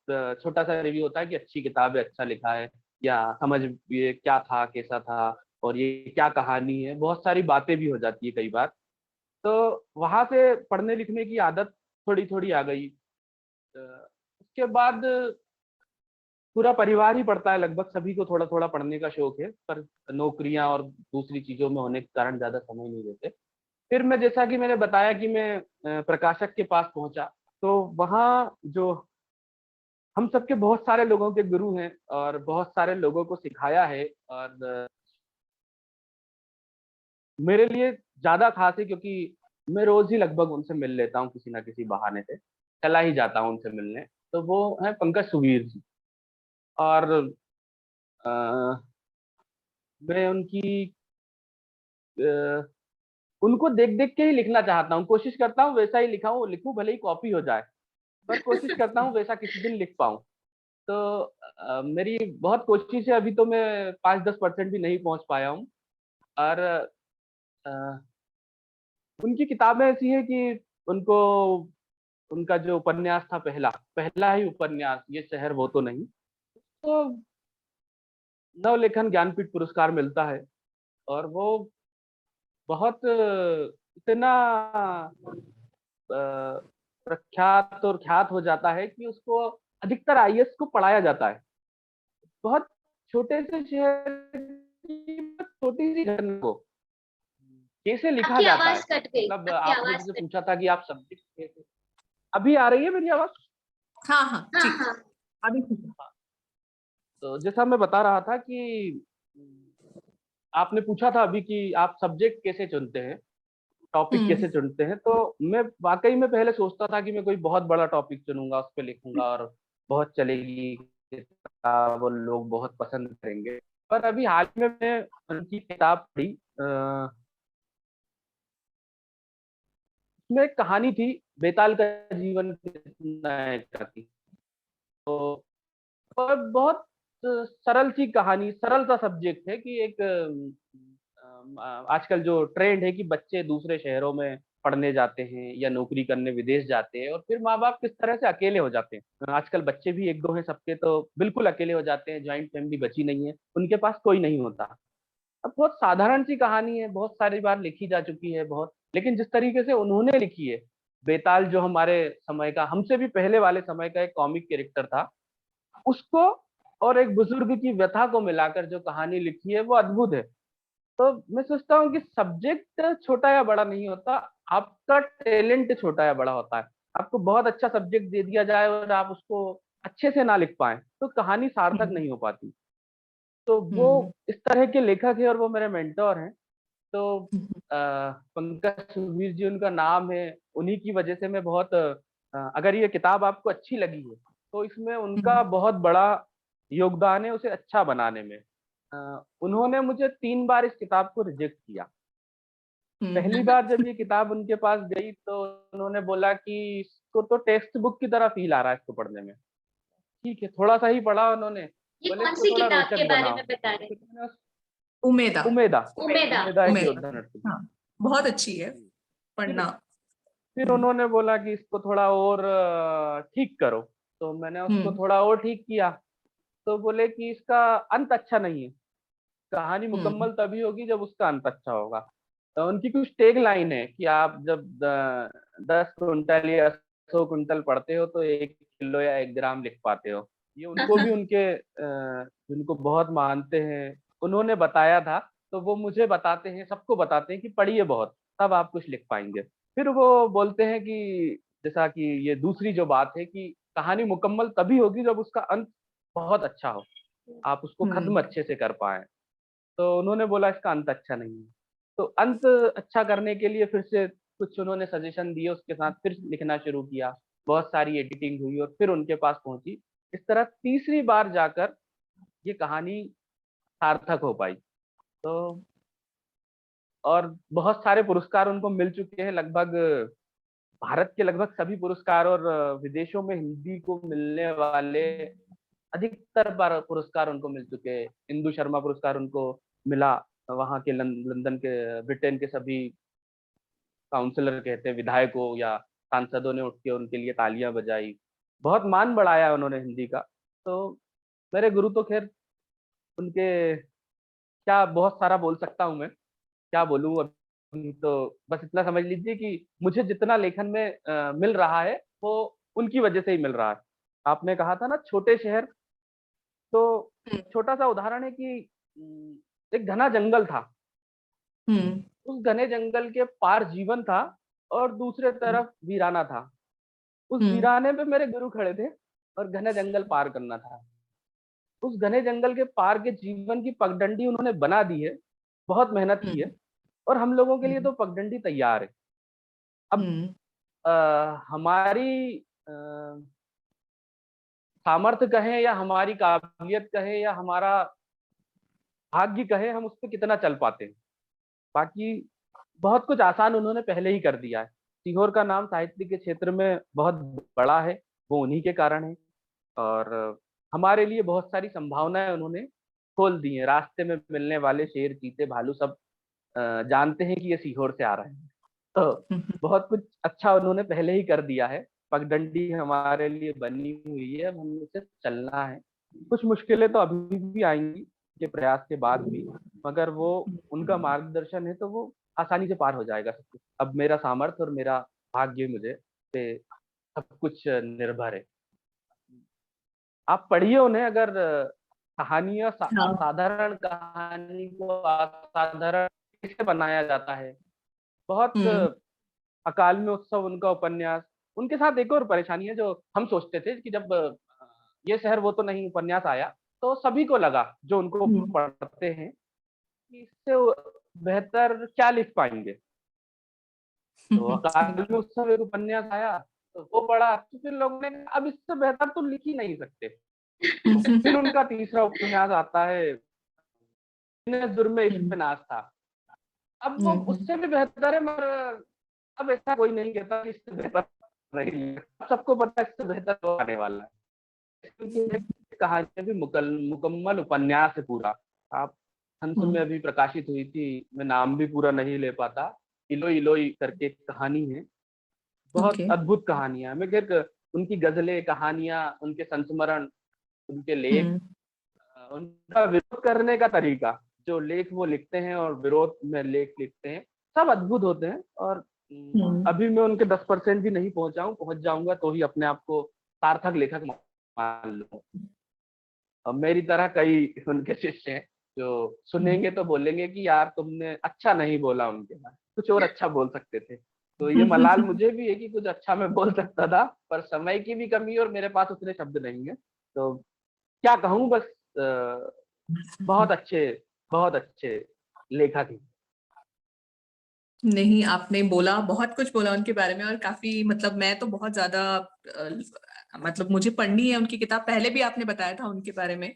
छोटा सा रिव्यू होता है कि अच्छी किताब है, अच्छा लिखा है, या समझ ये क्या था, कैसा था, और ये क्या कहानी है। बहुत सारी बातें भी हो जाती है कई बार। तो वहां से पढ़ने लिखने की आदत थोड़ी थोड़ी आ गई। उसके बाद पूरा परिवार ही पढ़ता है, लगभग सभी को थोड़ा थोड़ा पढ़ने का शौक है, पर नौकरियां और दूसरी चीजों में होने के कारण ज्यादा समय नहीं देते। फिर मैं, जैसा कि मैंने बताया कि मैं प्रकाशक के पास पहुंचा, तो वहाँ जो हम सबके बहुत सारे लोगों के गुरु हैं और बहुत सारे लोगों को सिखाया है। और मेरे लिए ज्यादा खास है क्योंकि मैं रोज ही लगभग उनसे मिल लेता हूँ, किसी ना किसी बहाने से चला ही जाता हूँ उनसे मिलने। तो वो है पंकज सुबीर जी। और अ, मैं उनको देख देख के ही लिखना चाहता हूँ, कोशिश करता हूँ वैसा ही लिखूं, भले ही कॉपी हो जाए, पर कोशिश करता हूँ वैसा किसी दिन लिख पाऊँ। तो मेरी बहुत कोशिश है, अभी तो मैं 5-10% भी नहीं पहुंच पाया हूँ। और अ, उनकी किताबें ऐसी है कि उनको, उनका जो उपन्यास था, पहला पहला ही उपन्यास, ये शहर वो तो नहीं, तो नवलेखन ज्ञानपीठ पुरस्कार मिलता है। और वो बहुत इतना प्रख्यात और ख्यात हो जाता है कि उसको अधिकतर आईएएस को पढ़ाया जाता है। बहुत छोटे से शहर की छोटी सी घटना को कैसे लिखा आपकी जाता है। आवाज कट गई, मतलब आपकी आपने आवाज मुझसे कट। पूछा था कि आप सब्जेक्ट कैसे, अभी आ रही है मेरी आवाज? हाँ हाँ हाँ ठीक। हाँ। अभी ठीक है। तो जैसा मैं बता रहा था कि आपने पूछा था अभी कि आप सब्जेक्ट कैसे चुनते हैं, टॉपिक कैसे चुनते हैं। तो मैं वाकई में पहले सोचता था कि मैं कोई बहुत बड़ा टॉपिक चुनूंगा, उस पर लिखूंगा और बहुत चलेगी किताब और लोग बहुत पसंद करेंगे। पर अभी हाल में मैं उनकी किताब पढ़ी, उसमें एक कहानी थी, बेताल का जीवन कितना का थी। तो और बहुत सरल सी कहानी, सरल सा सब्जेक्ट है कि एक आजकल जो ट्रेंड है कि बच्चे दूसरे शहरों में पढ़ने जाते हैं या नौकरी करने विदेश जाते हैं, और फिर माँ बाप किस तरह से अकेले हो जाते हैं। आजकल बच्चे भी एक दो हैं सबके, तो बिल्कुल अकेले हो जाते हैं, ज्वाइंट फैमिली बची नहीं है, उनके पास कोई नहीं होता। अब बहुत साधारण सी कहानी है, बहुत सारी बार लिखी जा चुकी है बहुत, लेकिन जिस तरीके से उन्होंने लिखी है, बेताल जो हमारे समय का, हमसे भी पहले वाले समय का एक कॉमिक कैरेक्टर था, उसको और एक बुजुर्ग की व्यथा को मिलाकर जो कहानी लिखी है वो अद्भुत है। तो मैं सोचता हूँ कि सब्जेक्ट छोटा या बड़ा नहीं होता, आपका टैलेंट छोटा या बड़ा होता है। आपको बहुत अच्छा सब्जेक्ट दे दिया जाए और आप उसको अच्छे से ना लिख पाए तो कहानी सार्थक हम्म नहीं हो पाती। तो वो हम्म इस तरह के लेखक है और वो मेरे मेंटोर हैं। तो हम्म पंकज सुबीर जी उनका नाम है, उन्हीं की वजह से मैं बहुत अगर ये किताब आपको अच्छी लगी है तो इसमें उनका हम्म बहुत बड़ा योगदान है उसे अच्छा बनाने में। उन्होंने मुझे 3 बार इस किताब को रिजेक्ट किया। पहली हम्म बार जब ये किताब उनके पास गई तो उन्होंने बोला कि इसको तो टेक्स्ट बुक की तरह फील आ रहा है इसको पढ़ने में। ठीक है, थोड़ा सा ही पढ़ा उन्होंने, ये बोले कौन इसको सी थोड़ा किताब के रोचक बारे बनाओ। में बता रहे तो हैं? मैंने उमेदा उमेदा, उमेदा। उमेदा एक उमेदा, योद्धा नरसिंह। हाँ, बहुत अच्छी है फिर पढ़ना। फिर हम्म उन्होंने बोला कि इसको थोड़ा और ठीक करो। तो मैंने उसको हम्म थोड़ा और ठीक किया। तो बोले कि इसका अंत अच्छा नहीं है, कहानी हम्म मुकम्मल तभी होगी जब उसका अंत अच्छा होगा। तो उनकी कुछ टैग लाइन है कि आप जब 10 कुंटल या 100 कुंटल पढ़ते हो तो 1 किलो या 1 ग्राम लिख पाते हो। ये उनको भी उनके जिनको बहुत मानते हैं उन्होंने बताया था। तो वो मुझे बताते हैं, सबको बताते हैं कि पढ़िए बहुत, तब आप कुछ लिख पाएंगे। फिर वो बोलते हैं कि जैसा कि ये दूसरी जो बात है कि कहानी मुकम्मल तभी होगी जब उसका अंत बहुत अच्छा हो, आप उसको खत्म हम्म अच्छे से कर पाए। तो उन्होंने बोला इसका अंत अच्छा नहीं है। तो अंत अच्छा करने के लिए फिर से कुछ उन्होंने सजेशन दिए, उसके साथ फिर लिखना शुरू किया। बहुत सारी एडिटिंग हुई और फिर उनके पास पहुंची। इस तरह तीसरी बार जाकर ये कहानी सार्थक हो पाई। तो और बहुत सारे पुरस्कार उनको मिल चुके हैं, लगभग भारत के लगभग सभी पुरस्कार और विदेशों में हिंदी को मिलने वाले अधिकतर पुरस्कार उनको मिल चुके हैं। इंदु शर्मा पुरस्कार उनको मिला, वहाँ के लंदन के ब्रिटेन के सभी काउंसलर कहते हैं विधायकों या सांसदों ने उठ के उनके लिए तालियां बजाई, बहुत मान बढ़ाया उन्होंने हिंदी का। तो मेरे गुरु तो खैर उनके, क्या बहुत सारा बोल सकता हूँ मैं, क्या बोलूँ अभी। तो बस इतना समझ लीजिए कि मुझे जितना लेखन में मिल रहा है वो उनकी वजह से ही मिल रहा है। आपने कहा था ना छोटे शहर, तो एक छोटा सा उदाहरण है कि एक घना जंगल था, हम्म उस घने जंगल के पार जीवन था और दूसरे तरफ वीराना था। उस हम्म वीराने पे मेरे गुरु खड़े थे और घने जंगल पार करना था। उस घने जंगल के पार के जीवन की पगडंडी उन्होंने बना दी है, बहुत मेहनत की है, हम्म और हम लोगों के लिए हम्म तो पगडंडी तैयार है। अब हम्म हमारी सामर्थ्य कहें या हमारी काबिलियत कहें या हमारा भाग्य कहें, हम उस पर कितना चल पाते हैं। बाकी बहुत कुछ आसान उन्होंने पहले ही कर दिया है। सीहोर का नाम साहित्य के क्षेत्र में बहुत बड़ा है, वो उन्हीं के कारण है। और हमारे लिए बहुत सारी संभावनाएं उन्होंने खोल दी हैं। रास्ते में मिलने वाले शेर, चीते, भालू सब जानते हैं कि ये सीहोर से आ रहे हैं। तो बहुत कुछ अच्छा उन्होंने पहले ही कर दिया है। पगडंडी हमारे लिए बनी हुई है, अब हमें से चलना है। कुछ मुश्किलें तो अभी भी आएंगी के प्रयास के बाद भी, मगर वो उनका मार्गदर्शन है तो वो आसानी से पार हो जाएगा सब कुछ। अब मेरा सामर्थ्य और मेरा भाग्य मुझे पे सब कुछ निर्भर है। आप पढ़िए उन्हें। अगर कहानियां हाँ असाधारण कहानी को असाधारण कैसे बनाया जाता है। बहुत हम्म अकाल में उत्सव उनका उपन्यास। उनके साथ एक और परेशानी है जो हम सोचते थे कि जब ये शहर वो तो नहीं उपन्यास आया तो सभी को लगा जो उनको हम्म पढ़ते हैं कि इससे बेहतर क्या लिख पाएंगे। तो अकाल में उत्सव एक उपन्यास आया तो वो पढ़ा, तो फिर लोगों ने कहा, अब इससे बेहतर तो लिख ही नहीं सकते। तो फिर उनका तीसरा उपन्यास आता है, इन्हें जुर्म इश्क पे नाज था। अब वो उससे भी बेहतर है, मगर अब ऐसा कोई नहीं कहता कि इससे बेहतर नहीं है। अब सबको पता है इससे बेहतर तो आने वाला है, क्योंकि कहानी भी मुकम्मल उपन्यास है पूरा। आप हंस में अभी प्रकाशित हुई थी, मैं नाम भी पूरा नहीं ले पाता, इलोई इलोई करके एक कहानी है, बहुत ओके अद्भुत कहानियां। मैं खैर उनकी गजलें, कहानियां, उनके संस्मरण, उनके लेख, उनका विरोध करने का तरीका जो लेख वो लिखते हैं और विरोध में लेख लिखते हैं, सब अद्भुत होते हैं। और अभी मैं उनके 10% भी नहीं पहुंचा हूँ, पहुंच जाऊंगा तो ही अपने आप को सार्थक लेखक मान लूंगा। और मेरी तरह कई उनके शिष्य हैं जो सुनेंगे तो बोलेंगे कि यार तुमने अच्छा नहीं बोला, उनके बारे में कुछ और अच्छा बोल सकते थे। तो ये मलाल मुझे भी है कि कुछ अच्छा मैं बोल सकता था, पर समय की भी कमी और मेरे पास उतने शब्द नहीं है। तो क्या कहूँ, बस बहुत अच्छे, बहुत अच्छे लेखक हैं। नहीं, आपने बोला, बहुत कुछ बोला उनके बारे में, और काफी मतलब मैं तो बहुत ज्यादा मतलब मुझे पढ़नी है उनकी किताब, पहले भी आपने बताया था उनके बारे में।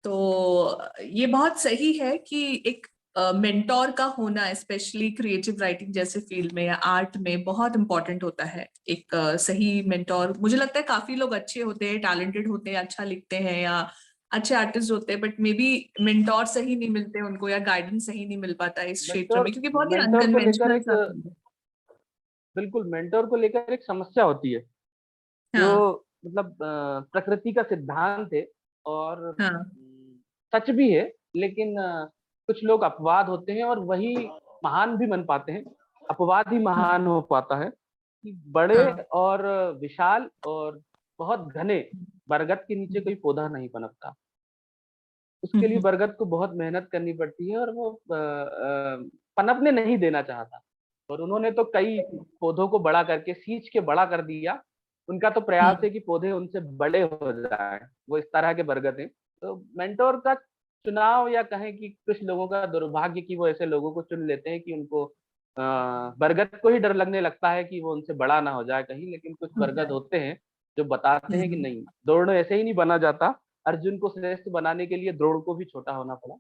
तो ये बहुत सही है कि एक मेंटोर का होना स्पेशली क्रिएटिव राइटिंग जैसे फील्ड में या आर्ट में बहुत इंपॉर्टेंट होता है। एक सही मेंटोर, मुझे लगता है काफी लोग अच्छे होते हैं, टैलेंटेड होते हैं, अच्छा लिखते हैं या अच्छे आर्टिस्ट होते हैं, बट मे बी मेंटोर सही नहीं मिलते उनको या गाइडेंस सही नहीं मिल पाता इस क्षेत्र मेंटोर में, क्योंकि बहुत ही मेंटोर को लेकर अनकन्वेंशनल एक, सा फील्ड है। बिल्कुल मेंटोर को लेकर एक समस्या होती है, जो हाँ मतलब प्रकृति का सिद्धांत है और हाँ। सच भी है। लेकिन कुछ लोग अपवाद होते हैं और वही महान भी बन पाते हैं। अपवाद ही महान हो पाता है कि बड़े हाँ और विशाल और बहुत घने बरगद के नीचे कोई पौधा नहीं पनपता। उसके लिए बरगद को बहुत मेहनत करनी पड़ती है और वो पनपने नहीं देना चाहता। और उन्होंने तो कई पौधों को बड़ा करके सींच के बड़ा कर दिया। उनका तो प्रयास है कि पौधे उनसे बड़े हो जाए, वो इस तरह के बरगद हैं। तो मेंटोर का चुनाव, या कहें कि कुछ लोगों का दुर्भाग्य कि वो ऐसे लोगों को चुन लेते हैं कि उनको बरगद को ही डर लगने लगता है कि वो उनसे बड़ा ना हो जाए कहीं। लेकिन कुछ बरगद होते हैं जो बताते हैं कि नहीं, द्रोण ऐसे ही नहीं बना जाता। अर्जुन को श्रेष्ठ बनाने के लिए द्रोण को भी छोटा होना पड़ा।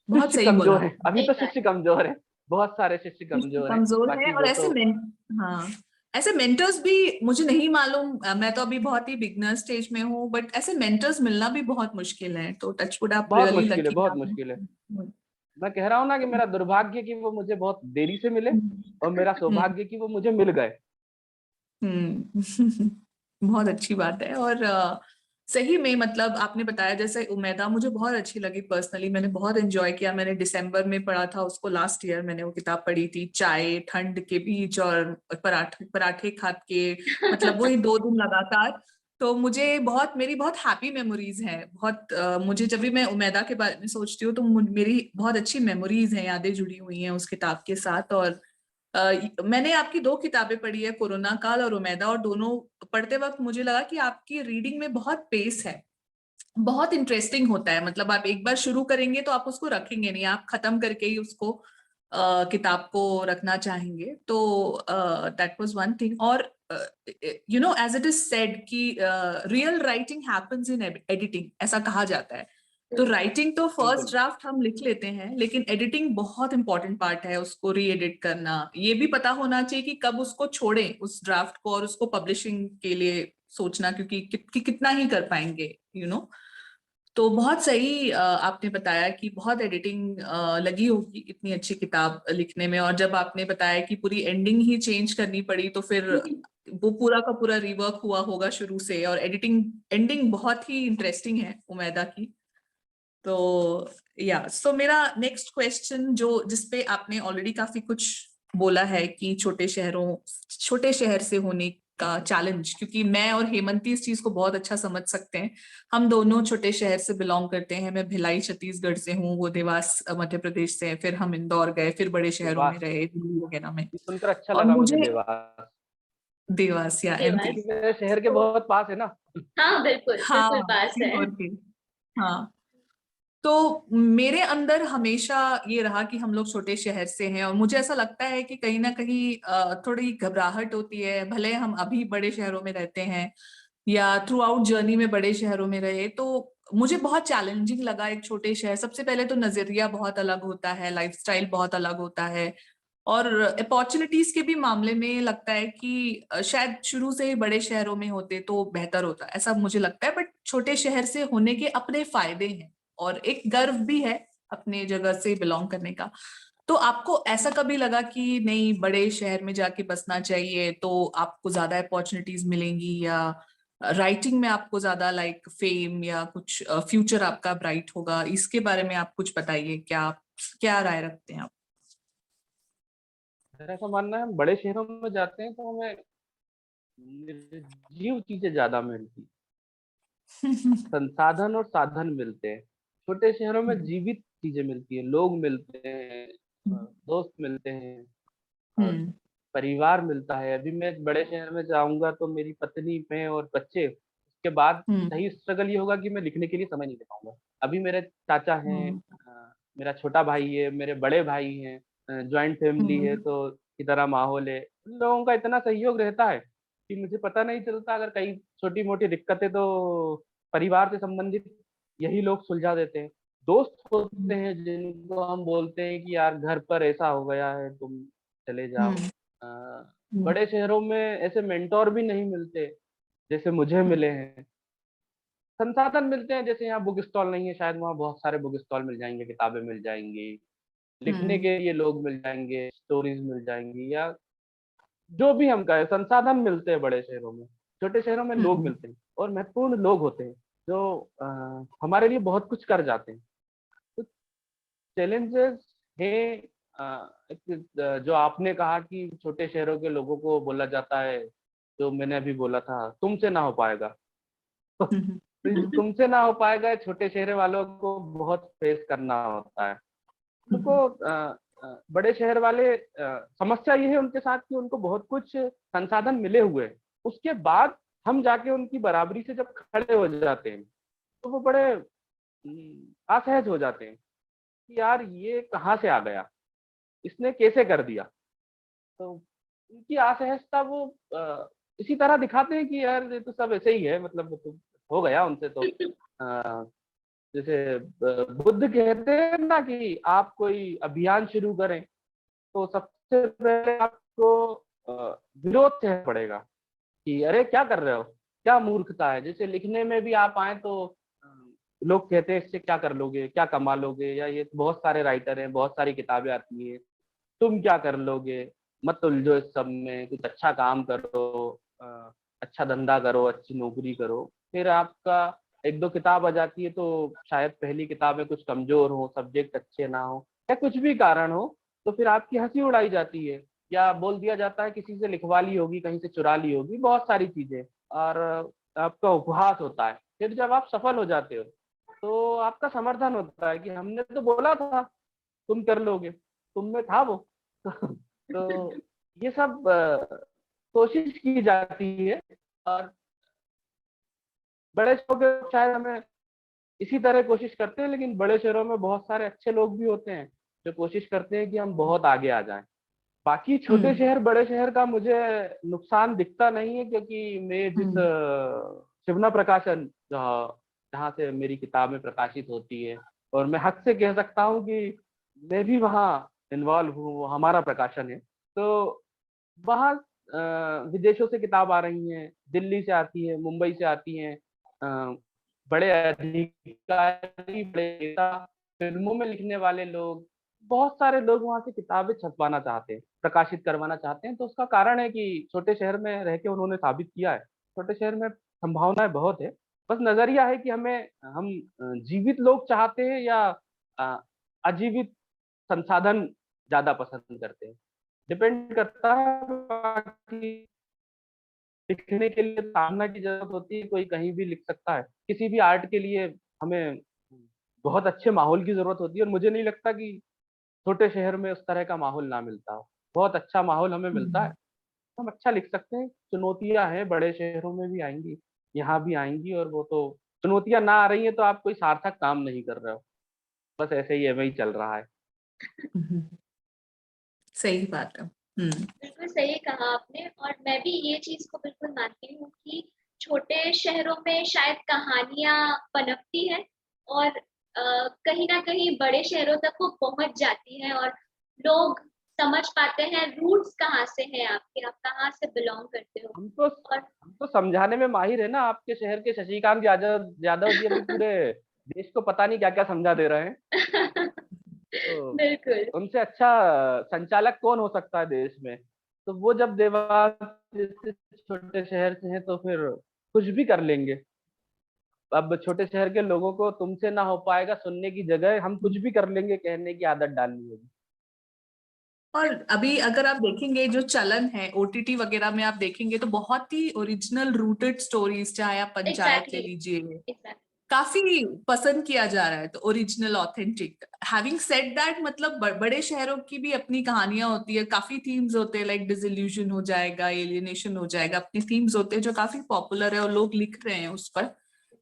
बहुत शिष्य सही बोला। कमजोर है, अभी सही तो बात। शिष्य कमजोर है, बहुत सारे शिष्य कमजोर हैं, कमजोर है, बाकी और वो ऐसे तो। हाँ, ऐसे मेंटर्स भी मुझे नहीं मालूम, मैं तो अभी बहुत ही बिगनर स्टेज में हूँ, बट ऐसे मेंटर्स मिलना भी बहुत मुश्किल है, तो टचवुड आप बहुत रियली मुश्किल है, लकी बहुत आप। मुश्किल है। मैं कह रहा हूँ ना कि मेरा दुर्भाग्य कि वो मुझे बहुत देरी से मिले, और मेरा सौभाग्य कि वो मुझे मिल गए। बहुत अच्छी बात है। और सही में मतलब आपने बताया जैसे उमेदा मुझे बहुत अच्छी लगी पर्सनली, मैंने बहुत एंजॉय किया। मैंने दिसंबर में पढ़ा था उसको, लास्ट ईयर मैंने वो किताब पढ़ी थी, चाय ठंड के बीच और पराठे पराठे खा के, मतलब वही 2 दिन लगातार। तो मुझे बहुत, मेरी बहुत हैप्पी मेमोरीज हैं, बहुत मुझे जब भी मैं उमेदा के बारे में सोचती हूँ तो मेरी बहुत अच्छी मेमोरीज हैं, यादें जुड़ी हुई हैं उस किताब के साथ। और मैंने आपकी 2 किताबें पढ़ी है, कोरोना काल और उमेदा, और दोनों पढ़ते वक्त मुझे लगा कि आपकी रीडिंग में बहुत पेस है, बहुत इंटरेस्टिंग होता है। मतलब आप एक बार शुरू करेंगे तो आप उसको रखेंगे नहीं, आप खत्म करके ही उसको किताब को रखना चाहेंगे। तो दैट वाज वन थिंग। और you know as it is said कि real writing happens in editing, ऐसा कहा जाता है। तो राइटिंग तो फर्स्ट बिल्कुल ड्राफ्ट हम लिख लेते हैं, लेकिन एडिटिंग बहुत इंपॉर्टेंट पार्ट है, उसको री एडिट करना, ये भी पता होना चाहिए कि कब उसको छोड़ें उस ड्राफ्ट को, और उसको पब्लिशिंग के लिए सोचना, क्योंकि कितना ही कर पाएंगे, यू नो। तो बहुत सही आपने बताया कि बहुत एडिटिंग लगी होगी इतनी अच्छी किताब लिखने में, और जब आपने बताया कि पूरी एंडिंग ही चेंज करनी पड़ी तो फिर वो पूरा का पूरा रिवर्क हुआ होगा शुरू से। और एडिटिंग एंडिंग बहुत ही इंटरेस्टिंग है उमेदा की। तो या सो मेरा नेक्स्ट क्वेश्चन, जो जिसपे आपने ऑलरेडी काफी कुछ बोला है कि छोटे शहर से होने का चैलेंज, क्योंकि मैं और हेमंती इस चीज को बहुत अच्छा समझ सकते हैं। हम दोनों छोटे शहर से बिलोंग करते हैं, मैं भिलाई छत्तीसगढ़ से हूँ, वो देवास मध्य प्रदेश से है, फिर हम इंदौर गए, फिर बड़े शहरों में देवास, रहे, दिल्ली वगैरह में। ये सुनकर अच्छा और लगा मुझे, मुझे देवास, देवास या एमपी। क्योंकि मेरे शहर के तो बहुत पास है ना। हाँ बिल्कुल बिल्कुल हाँ, पास है। सीहोर की। हाँ, तो मेरे अंदर हमेशा ये रहा कि हम लोग छोटे शहर से हैं, और मुझे ऐसा लगता है कि कहीं ना कहीं थोड़ी घबराहट होती है, भले हम अभी बड़े शहरों में रहते हैं या थ्रू आउट जर्नी में बड़े शहरों में रहे। तो मुझे बहुत चैलेंजिंग लगा एक छोटे शहर, सबसे पहले तो नजरिया बहुत अलग होता है, लाइफस्टाइल बहुत अलग होता है, और अपॉर्चुनिटीज के भी मामले में लगता है कि शायद शुरू से ही बड़े शहरों में होते तो बेहतर होता, ऐसा मुझे लगता है। बट छोटे शहर से होने के अपने फायदे हैं, और एक गर्व भी है अपने जगह से बिलोंग करने का। तो आपको ऐसा कभी लगा कि नहीं, बड़े शहर में जाके बसना चाहिए तो आपको ज्यादा अपॉर्चुनिटीज मिलेंगी, या राइटिंग में आपको ज्यादा लाइक फेम या कुछ फ्यूचर आपका ब्राइट होगा, इसके बारे में आप कुछ बताइए, क्या राय रखते हैं आप? मेरा ऐसा मानना है, हम बड़े शहरों में जाते हैं तो हमें निर्जीव चीजें ज्यादा मिलती, संसाधन और साधन मिलते हैं। छोटे शहरों में जीवित चीजें मिलती है, लोग मिलते हैं, दोस्त मिलते हैं, हम्म। परिवार मिलता है। अभी मैं एक बड़े शहर में जाऊंगा तो मेरी पत्नी, मैं और बच्चे, उसके बाद हम्म। सही स्ट्रगल ये होगा कि मैं लिखने के लिए समय नहीं दे पाऊंगा। अभी मेरे चाचा हैं, हम्म। मेरा छोटा भाई है, मेरे बड़े भाई हैं, जॉइंट फैमिली है, हम्म। तो की तरह माहौल है। उन लोगों का इतना सहयोग रहता है कि मुझे पता नहीं चलता, अगर कई छोटी मोटी दिक्कतें तो परिवार से संबंधित यही लोग सुलझा देते हैं। दोस्त होते हैं जिनको हम बोलते हैं कि यार घर पर ऐसा हो गया है, तुम चले जाओ। हम्म। अ, हम्म। बड़े शहरों में ऐसे मेंटोर भी नहीं मिलते जैसे मुझे मिले हैं। संसाधन मिलते हैं, जैसे यहाँ बुक स्टॉल नहीं है, शायद वहाँ बहुत सारे बुक स्टॉल मिल जाएंगे, किताबें मिल जाएंगी, लिखने हम्म। के लिए लोग मिल जाएंगे, स्टोरीज मिल जाएंगी, या जो भी हम कहें, संसाधन मिलते हैं बड़े शहरों में। छोटे शहरों में लोग हम्म। मिलते हैं, और महत्वपूर्ण लोग होते हैं जो हमारे लिए बहुत कुछ कर जाते हैं। तो चैलेंजेस है। जो आपने कहा कि छोटे शहरों के लोगों को बोला जाता है, जो मैंने अभी बोला था, तुमसे ना हो पाएगा। हम्म। तो ये तुमसे ना हो पाएगा, छोटे शहर वालों को बहुत फेस करना होता है। उनको बड़े शहर वाले, समस्या ये है उनके साथ कि उनको बहुत कुछ संसाधन मिले हुए हैं, उसके बाद हम जाके उनकी बराबरी से जब खड़े हो जाते हैं तो वो बड़े असहज हो जाते हैं कि यार ये कहाँ से आ गया, इसने कैसे कर दिया। तो उनकी असहजता वो इसी तरह दिखाते हैं कि यार ये तो सब ऐसे ही है, मतलब वो तो हो गया उनसे तो। अ, जैसे बुद्ध कहते हैं ना कि आप कोई अभियान शुरू करें तो सबसे पहले आपको विरोध सहना पड़ेगा कि अरे क्या कर रहे हो, क्या मूर्खता है। जैसे लिखने में भी आप आए तो अ, लोग कहते हैं इससे क्या कर लोगे, क्या कमा लोगे, या ये बहुत सारे राइटर हैं, बहुत सारी किताबें आती हैं, तुम क्या कर लोगे, मत उलझो इस सब में, कुछ अच्छा काम करो, अच्छा धंधा करो, अच्छी नौकरी करो। फिर आपका एक दो किताब आ जाती है तो शायद पहली किताब में कुछ कमजोर हो, सब्जेक्ट अच्छे ना हो, या कुछ भी कारण हो, तो फिर आपकी हंसी उड़ाई जाती है, या बोल दिया जाता है किसी से लिखवा ली होगी, कहीं से चुरा ली होगी, बहुत सारी चीजें। और आपका उपहास होता है। फिर जब आप सफल हो जाते हो तो आपका समर्थन होता है कि हमने तो बोला था तुम कर लोगे, तुम में था वो। तो ये सब कोशिश की जाती है। और बड़े शहरों के शायद हमें इसी तरह कोशिश करते हैं, लेकिन बड़े शहरों में बहुत सारे अच्छे लोग भी होते हैं जो कोशिश करते हैं कि हम बहुत आगे आ जाएं। बाकी छोटे हम्म। शहर बड़े शहर का मुझे नुकसान दिखता नहीं है, क्योंकि मैं जिस हम्म। शिवना प्रकाशन, जहाँ से मेरी किताबें प्रकाशित होती है, और मैं हक से कह सकता हूँ कि मैं भी वहाँ इन्वॉल्व हूँ, वो हमारा प्रकाशन है। तो वहाँ विदेशों से किताब आ रही हैं, दिल्ली से आती है, मुंबई से आती हैं, बड़े अधिकारी, बड़े नेता, फिल्मों में लिखने वाले लोग, बहुत सारे लोग वहाँ से किताबें छपवाना चाहते हैं, प्रकाशित करवाना चाहते हैं। तो उसका कारण है कि छोटे शहर में रह के उन्होंने साबित किया है, छोटे शहर में संभावनाएं बहुत है। बस नजरिया है कि हम जीवित लोग चाहते हैं या अ, अजीवित संसाधन ज्यादा पसंद करते हैं। डिपेंड करता है। बाकी लिखने के लिए साधना की जरूरत होती है, कोई कहीं भी लिख सकता है। किसी भी आर्ट के लिए हमें बहुत अच्छे माहौल की जरूरत होती है, और मुझे नहीं लगता कि छोटे शहर में उस तरह का माहौल ना मिलता हो। बहुत अच्छा माहौल हमें मिलता है, हम्म। हम अच्छा लिख सकते हैं। चुनौतियां हैं, बड़े शहरों में भी आएंगी, यहाँ भी आएंगी, और वो तो चुनौतियां ना आ रही है तो आप कोई सार्थक काम नहीं कर रहे हो, बस ऐसे ही एवं ही चल रहा है। हम्म। सही बात है। हम्म। बिल्कुल सही कहा आपने, और मैं भी ये चीज को बिल्कुल मानती हूँ कि छोटे शहरों में शायद कहानियां पनपती हैं, और कहीं ना कहीं बड़े शहरों तक वो पहुंच जाती हैं, और लोग समझ पाते हैं रूट्स कहाँ से हैं आपके, आप कहाँ से बिलोंग करते हो। और हम तो समझाने में माहिर है ना। आपके शहर के शशिकांत यादव यादव जी अभी पूरे देश को पता नहीं क्या क्या समझा दे रहे हैं। तो बिल्कुल। उनसे अच्छा संचालक कौन हो सकता है देश में। तो वो जब देवास जैसे छोटे शहर से हैं तो फिर कुछ भी कर लेंगे। अब छोटे शहर के लोगों को तुमसे ना हो पाएगा सुनने की जगह हम कुछ भी कर लेंगे कहने की आदत डालनी होगी। और अभी अगर आप देखेंगे जो चलन है ओटीटी वगैरह में, आप देखेंगे तो बहुत ही ओरिजिनल रूटेड स्टोरीज, चाहे आप पंचायत ले एग्जैक्टली, लीजिए, एग्जैक्टली। काफी पसंद किया जा रहा है। तो original authentic, having said that, मतलब बड़े शहरों की भी अपनी कहानियां होती है, काफी थीम्स होते हैं, लाइक डिसइल्यूजन हो जाएगा, एलियनेशन हो जाएगा, अपनी थीम्स होते हैं जो काफी पॉपुलर है और लोग लिख रहे हैं उस पर।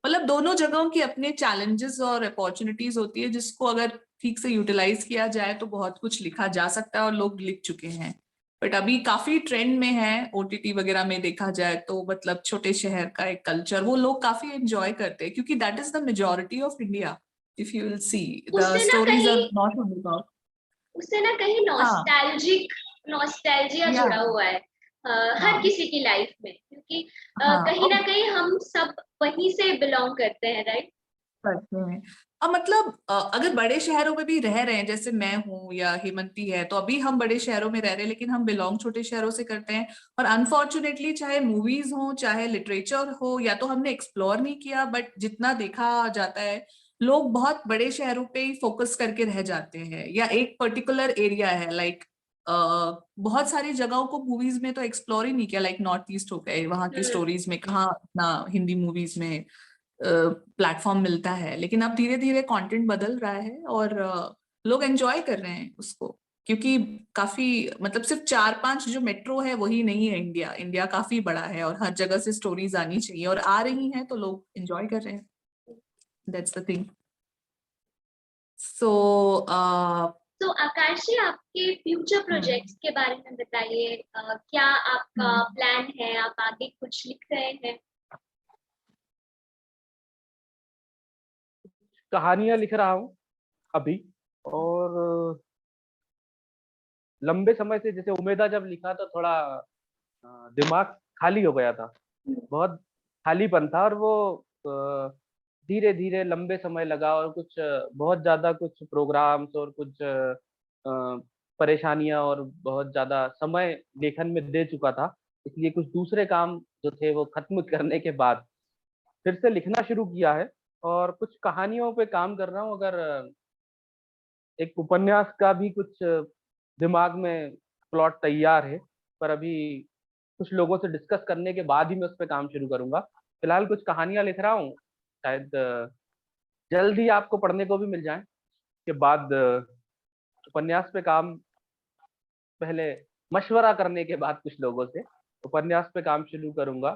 मतलब दोनों जगहों की अपने चैलेंजेस और अपॉर्चुनिटीज होती है, जिसको अगर ठीक से यूटिलाइज किया जाए तो बहुत कुछ लिखा जा सकता है और लोग लिख चुके हैं। बट अभी काफी ट्रेंड में है ओटीटी वगैरह में, देखा जाए तो मतलब छोटे शहर का एक कल्चर वो लोग काफी एंजॉय करते हैं, क्योंकि that is the majority of India. If you will see the उससे ना स्टोरीज कहीं आर नॉट ओनली अबाउट। उससे ना कहीं हाँ, नॉस्टैल्जिया या जुड़ा हुआ है हर हाँ, किसी की लाइफ में, क्योंकि हाँ, कहीं ना कहीं हम सब वहीं से बिलोंग करते हैं, राइट? करते हैं। अब मतलब अगर बड़े शहरों में भी रह रहे हैं, जैसे मैं हूँ या हेमंती है, तो अभी हम बड़े शहरों में रह रहे हैं, लेकिन हम बिलोंग छोटे शहरों से करते हैं। और अनफॉर्चुनेटली चाहे मूवीज हो चाहे लिटरेचर हो, या तो हमने एक्सप्लोर नहीं किया, बट जितना देखा जाता है लोग बहुत बड़े शहरों पे ही फोकस करके रह जाते हैं, या एक पर्टिकुलर एरिया है, लाइक बहुत सारी जगहों को मूवीज में तो एक्सप्लोर ही नहीं किया, लाइक नॉर्थ ईस्ट हो गए, वहां की हम्म। स्टोरीज में कहाँ इतना हिंदी मूवीज में प्लेटफॉर्म मिलता है। लेकिन अब धीरे धीरे कंटेंट बदल रहा है और लोग एंजॉय कर रहे हैं उसको, क्योंकि काफी मतलब सिर्फ 4-5 जो मेट्रो है वही नहीं है इंडिया, इंडिया काफी बड़ा है और हर जगह से स्टोरीज आनी चाहिए और आ रही हैं, तो लोग एंजॉय कर रहे हैं। That's the thing. सो तो आकाश जी, आपके फ्यूचर प्रोजेक्ट्स के बारे में बताइए। क्या आपका प्लान है? आप आगे कुछ लिख रहे हैं? कहानियां लिख रहा हूँ अभी। और लंबे समय से जैसे उमेदा जब लिखा तो थोड़ा दिमाग खाली हो गया था, बहुत खालीपन था। और वो धीरे धीरे लंबे समय लगा और कुछ बहुत ज्यादा कुछ प्रोग्राम्स और कुछ परेशानियां और बहुत ज्यादा समय लेखन में दे चुका था। इसलिए कुछ दूसरे काम जो थे वो खत्म करने के बाद फिर से लिखना शुरू किया है और कुछ कहानियों पे काम कर रहा हूँ। अगर एक उपन्यास का भी कुछ दिमाग में प्लॉट तैयार है, पर अभी कुछ लोगों से डिस्कस करने के बाद ही मैं उस पर काम शुरू करूंगा। फिलहाल कुछ कहानियां लिख रहा हूँ, शायद जल्द ही आपको पढ़ने को भी मिल जाए। के बाद उपन्यास पे काम, पहले मशवरा करने के बाद कुछ लोगों से उपन्यास पे काम शुरू करूंगा।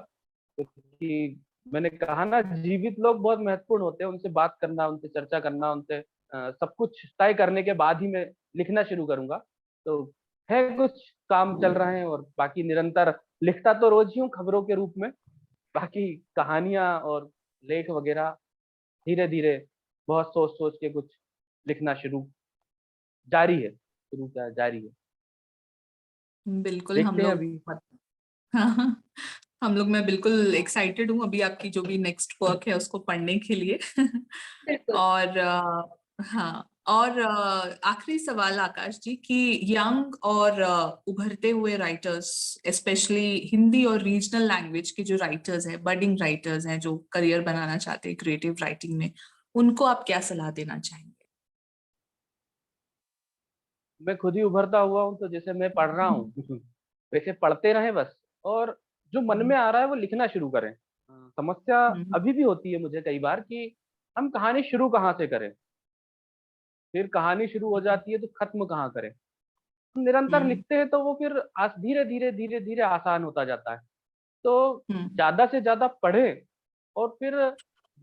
क्योंकि मैंने कहा ना, जीवित लोग बहुत महत्वपूर्ण होते हैं, उनसे बात करना, उनसे चर्चा करना, उनसे सब कुछ तय करने के बाद ही मैं लिखना शुरू करूंगा। तो है कुछ काम चल रहे हैं और बाकी निरंतर लिखता तो रोज ही हूँ खबरों के रूप में। बाकी कहानियां और लेख वगैरह धीरे धीरे बहुत सोच सोच के कुछ लिखना शुरू जारी है, शुरू क्या जारी है। बिल्कुल हम देखते हैं लोग अभी। हाँ, हम लोग, मैं बिल्कुल एक्साइटेड हूँ अभी आपकी जो भी नेक्स्ट वर्क है उसको पढ़ने के लिए। बिल्कुल। और हाँ, और आखिरी सवाल आकाश जी कि यंग और उभरते हुए राइटर्स, स्पेशली हिंदी और रीजनल लैंग्वेज के जो राइटर्स हैं, बडिंग राइटर्स हैं जो करियर बनाना चाहते हैं क्रिएटिव राइटिंग में, उनको आप क्या सलाह देना चाहेंगे? मैं खुद ही उभरता हुआ हूँ, तो जैसे मैं पढ़ रहा हूँ वैसे पढ़ते रहें बस। और जो मन में आ रहा है वो लिखना शुरू करें। समस्या हम्म, अभी भी होती है मुझे कई बार कि हम कहानी शुरू कहाँ से करें, फिर कहानी शुरू हो जाती है तो खत्म कहाँ करें। हम निरंतर हम्म, लिखते हैं तो वो फिर धीरे धीरे धीरे धीरे आसान होता जाता है। तो हम्म, ज्यादा से ज्यादा पढ़ें और फिर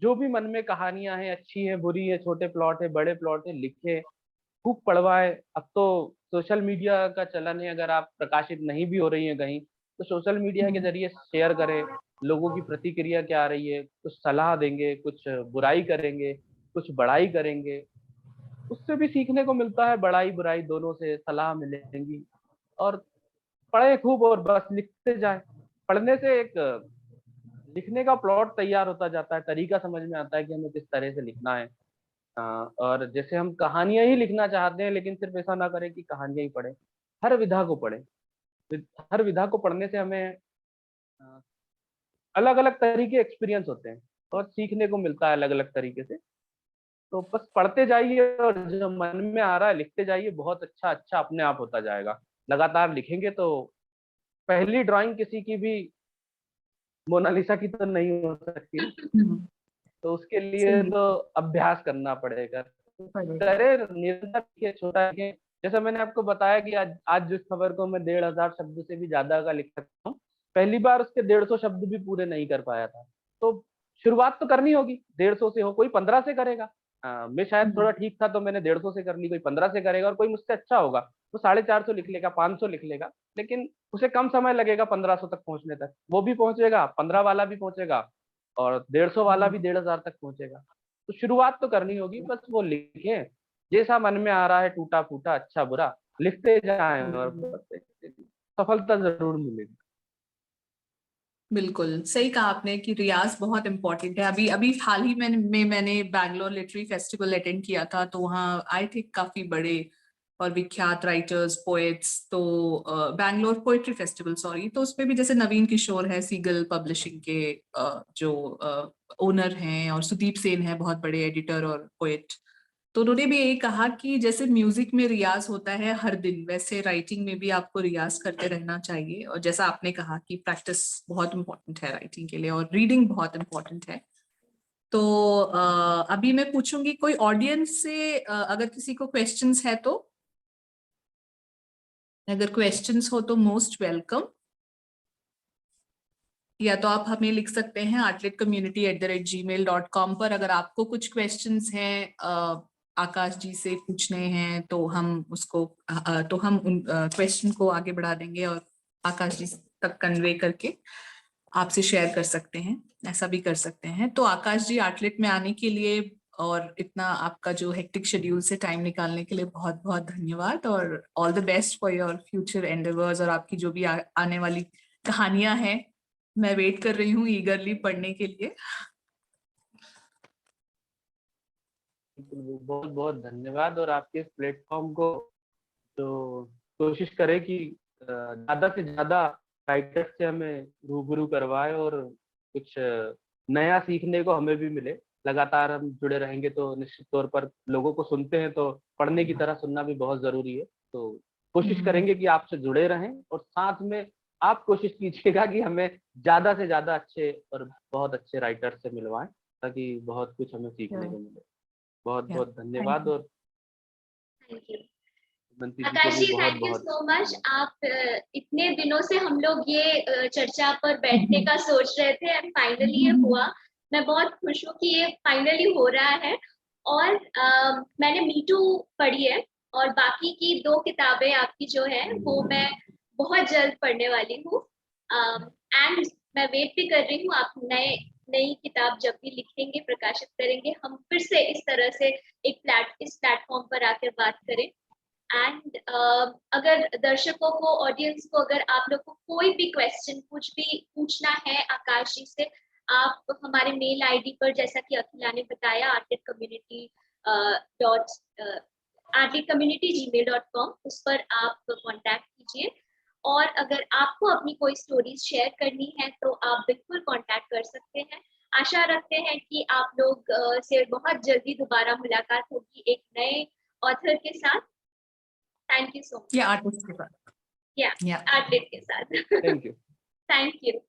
जो भी मन में कहानियां हैं, अच्छी है बुरी है, छोटे प्लॉट है बड़े प्लॉट है, लिखे, खूब पढ़वाए। अब तो सोशल मीडिया का चलन है, अगर आप प्रकाशित नहीं भी हो रही हैं कहीं तो सोशल मीडिया के हम्म, जरिए शेयर करें। लोगों की प्रतिक्रिया क्या आ रही है, कुछ सलाह देंगे, कुछ बुराई करेंगे, कुछ बड़ाई करेंगे, उससे भी सीखने को मिलता है। बड़ाई बुराई दोनों से सलाह मिलेंगी। और पढ़े खूब और बस लिखते जाए। पढ़ने से एक लिखने का प्लॉट तैयार होता जाता है, तरीका समझ में आता है कि हमें किस तरह से लिखना है। और जैसे हम कहानियां ही लिखना चाहते हैं, लेकिन सिर्फ ऐसा ना करें कि कहानियां ही पढ़ें, हर विधा को पढ़ें। हर विधा को पढ़ने से हमें अलग अलग तरीके एक्सपीरियंस होते हैं और सीखने को मिलता है अलग अलग तरीके से। तो बस पढ़ते जाइए और जो मन में आ रहा है लिखते जाइए, बहुत अच्छा अच्छा अपने आप होता जाएगा। लगातार लिखेंगे तो पहली ड्राइंग किसी की भी मोनालिसा की तो नहीं हो सकती ना, तो उसके लिए सही तो अभ्यास करना पड़ेगा। पड़ेगा। करे निरंतर लिखे, छोटा लिखे। जैसा मैंने आपको बताया कि आज जिस खबर को मैं 1,500 शब्द से भी ज्यादा का लिख सकता हूँ, पहली बार उसके 150 शब्द भी पूरे नहीं कर पाया था। तो शुरुआत तो करनी होगी, 150 से हो, कोई 15 से करेगा। मैं शायद थोड़ा ठीक था तो मैंने 150 से कर ली, कोई 15 से करेगा, और कोई मुझसे अच्छा होगा तो 450 लिख लेगा, 500 लिख लेगा। लेकिन उसे कम समय लगेगा 1500 तक पहुंचने तक, वो भी पहुंचेगा, 15 वाला भी पहुंचेगा, और 150 वाला भी 1,500 तक पहुंचेगा। तो शुरुआत तो करनी होगी, बस वो लिखें जैसा मन में आ रहा है, टूटा फूटा अच्छा बुरा लिखते जाएं और सफलता जरूर मिलेगी। बिल्कुल सही कहा आपने कि रियाज बहुत इंपॉर्टेंट है। अभी अभी हाल ही में मैंने बैंगलोर लिटरेरी फेस्टिवल अटेंड किया था, तो वहाँ आई थिंक काफी बड़े और विख्यात राइटर्स पोएट्स, तो बैंगलोर पोएट्री फेस्टिवल सॉरी, तो उसमें भी जैसे नवीन किशोर है सीगल पब्लिशिंग के जो ओनर हैं, और सुदीप सेन है बहुत बड़े एडिटर और पोएट। तो उन्होंने भी यही कहा कि जैसे म्यूजिक में रियाज होता है हर दिन, वैसे राइटिंग में भी आपको रियाज करते रहना चाहिए। और जैसा आपने कहा कि प्रैक्टिस बहुत इंपॉर्टेंट है राइटिंग के लिए, और रीडिंग बहुत इंपॉर्टेंट है। तो अभी मैं पूछूंगी कोई ऑडियंस से अगर किसी को क्वेश्चंस है तो, अगर क्वेश्चंस हो तो मोस्ट वेलकम। या तो आप हमें लिख सकते हैं artletcommunity@gmail.com पर। अगर आपको कुछ क्वेश्चंस हैं आकाश जी से पूछने हैं तो हम उसको तो हम उन क्वेश्चन को आगे बढ़ा देंगे और आकाश जी तक कन्वे करके आपसे शेयर कर सकते हैं, ऐसा भी कर सकते हैं। तो आकाश जी, आर्टलेट में आने के लिए और इतना आपका जो हेक्टिक शेड्यूल से टाइम निकालने के लिए बहुत बहुत धन्यवाद, और all the best for your future endeavours, और आपकी जो भी आने वाली कहानियां हैं मैं वेट कर रही हूँ ईगरली पढ़ने के लिए। बहुत बहुत धन्यवाद। और आपके इस प्लेटफॉर्म को तो कोशिश करें कि ज्यादा से ज्यादा राइटर्स से हमें रूबरू करवाए और कुछ नया सीखने को हमें भी मिले। लगातार हम जुड़े रहेंगे तो निश्चित तौर पर लोगों को सुनते हैं तो पढ़ने की तरह सुनना भी बहुत जरूरी है। तो कोशिश करेंगे कि आपसे जुड़े रहें, और साथ में आप कोशिश कीजिएगा कि हमें ज्यादा से ज्यादा अच्छे और बहुत अच्छे राइटर से मिलवाएं, ताकि बहुत कुछ हमें सीखने को मिले। बहुत बहुत धन्यवाद। और थैंक यू बंती जी को आकाश भी जी, बहुत थैंक यू बहुत सो मच। आप इतने दिनों से हम लोग ये चर्चा पर बैठने का सोच रहे थे, एंड फाइनली ये हुआ। मैं बहुत खुश हूँ कि ये फाइनली हो रहा है। और मैंने मीटू पढ़ी है, और बाकी की 2 किताबें आपकी जो है वो मैं बहुत जल्द पढ़ने वाली हूँ। एंड मैं वेट भी कर रही हूँ, आप नई किताब जब भी लिखेंगे, प्रकाशित करेंगे, हम फिर से इस तरह से इस प्लेटफॉर्म पर आकर बात करें। एंड अगर दर्शकों को, ऑडियंस को, अगर आप लोग को कोई भी क्वेश्चन कुछ भी पूछना है आकाश जी से, आप हमारे मेल आईडी पर, जैसा कि अखिला ने बताया, artletcommunity@gmail.com, उस पर आप कांटेक्ट कीजिए। और अगर आपको अपनी कोई स्टोरीज शेयर करनी है तो आप बिल्कुल कांटेक्ट कर सकते हैं। आशा रखते हैं कि आप लोग से बहुत जल्दी दोबारा मुलाकात होगी एक नए ऑथर के साथ। Thank you so much. या आर्टिस्ट के साथ, या आर्टलेट के साथ। Thank you. Thank you.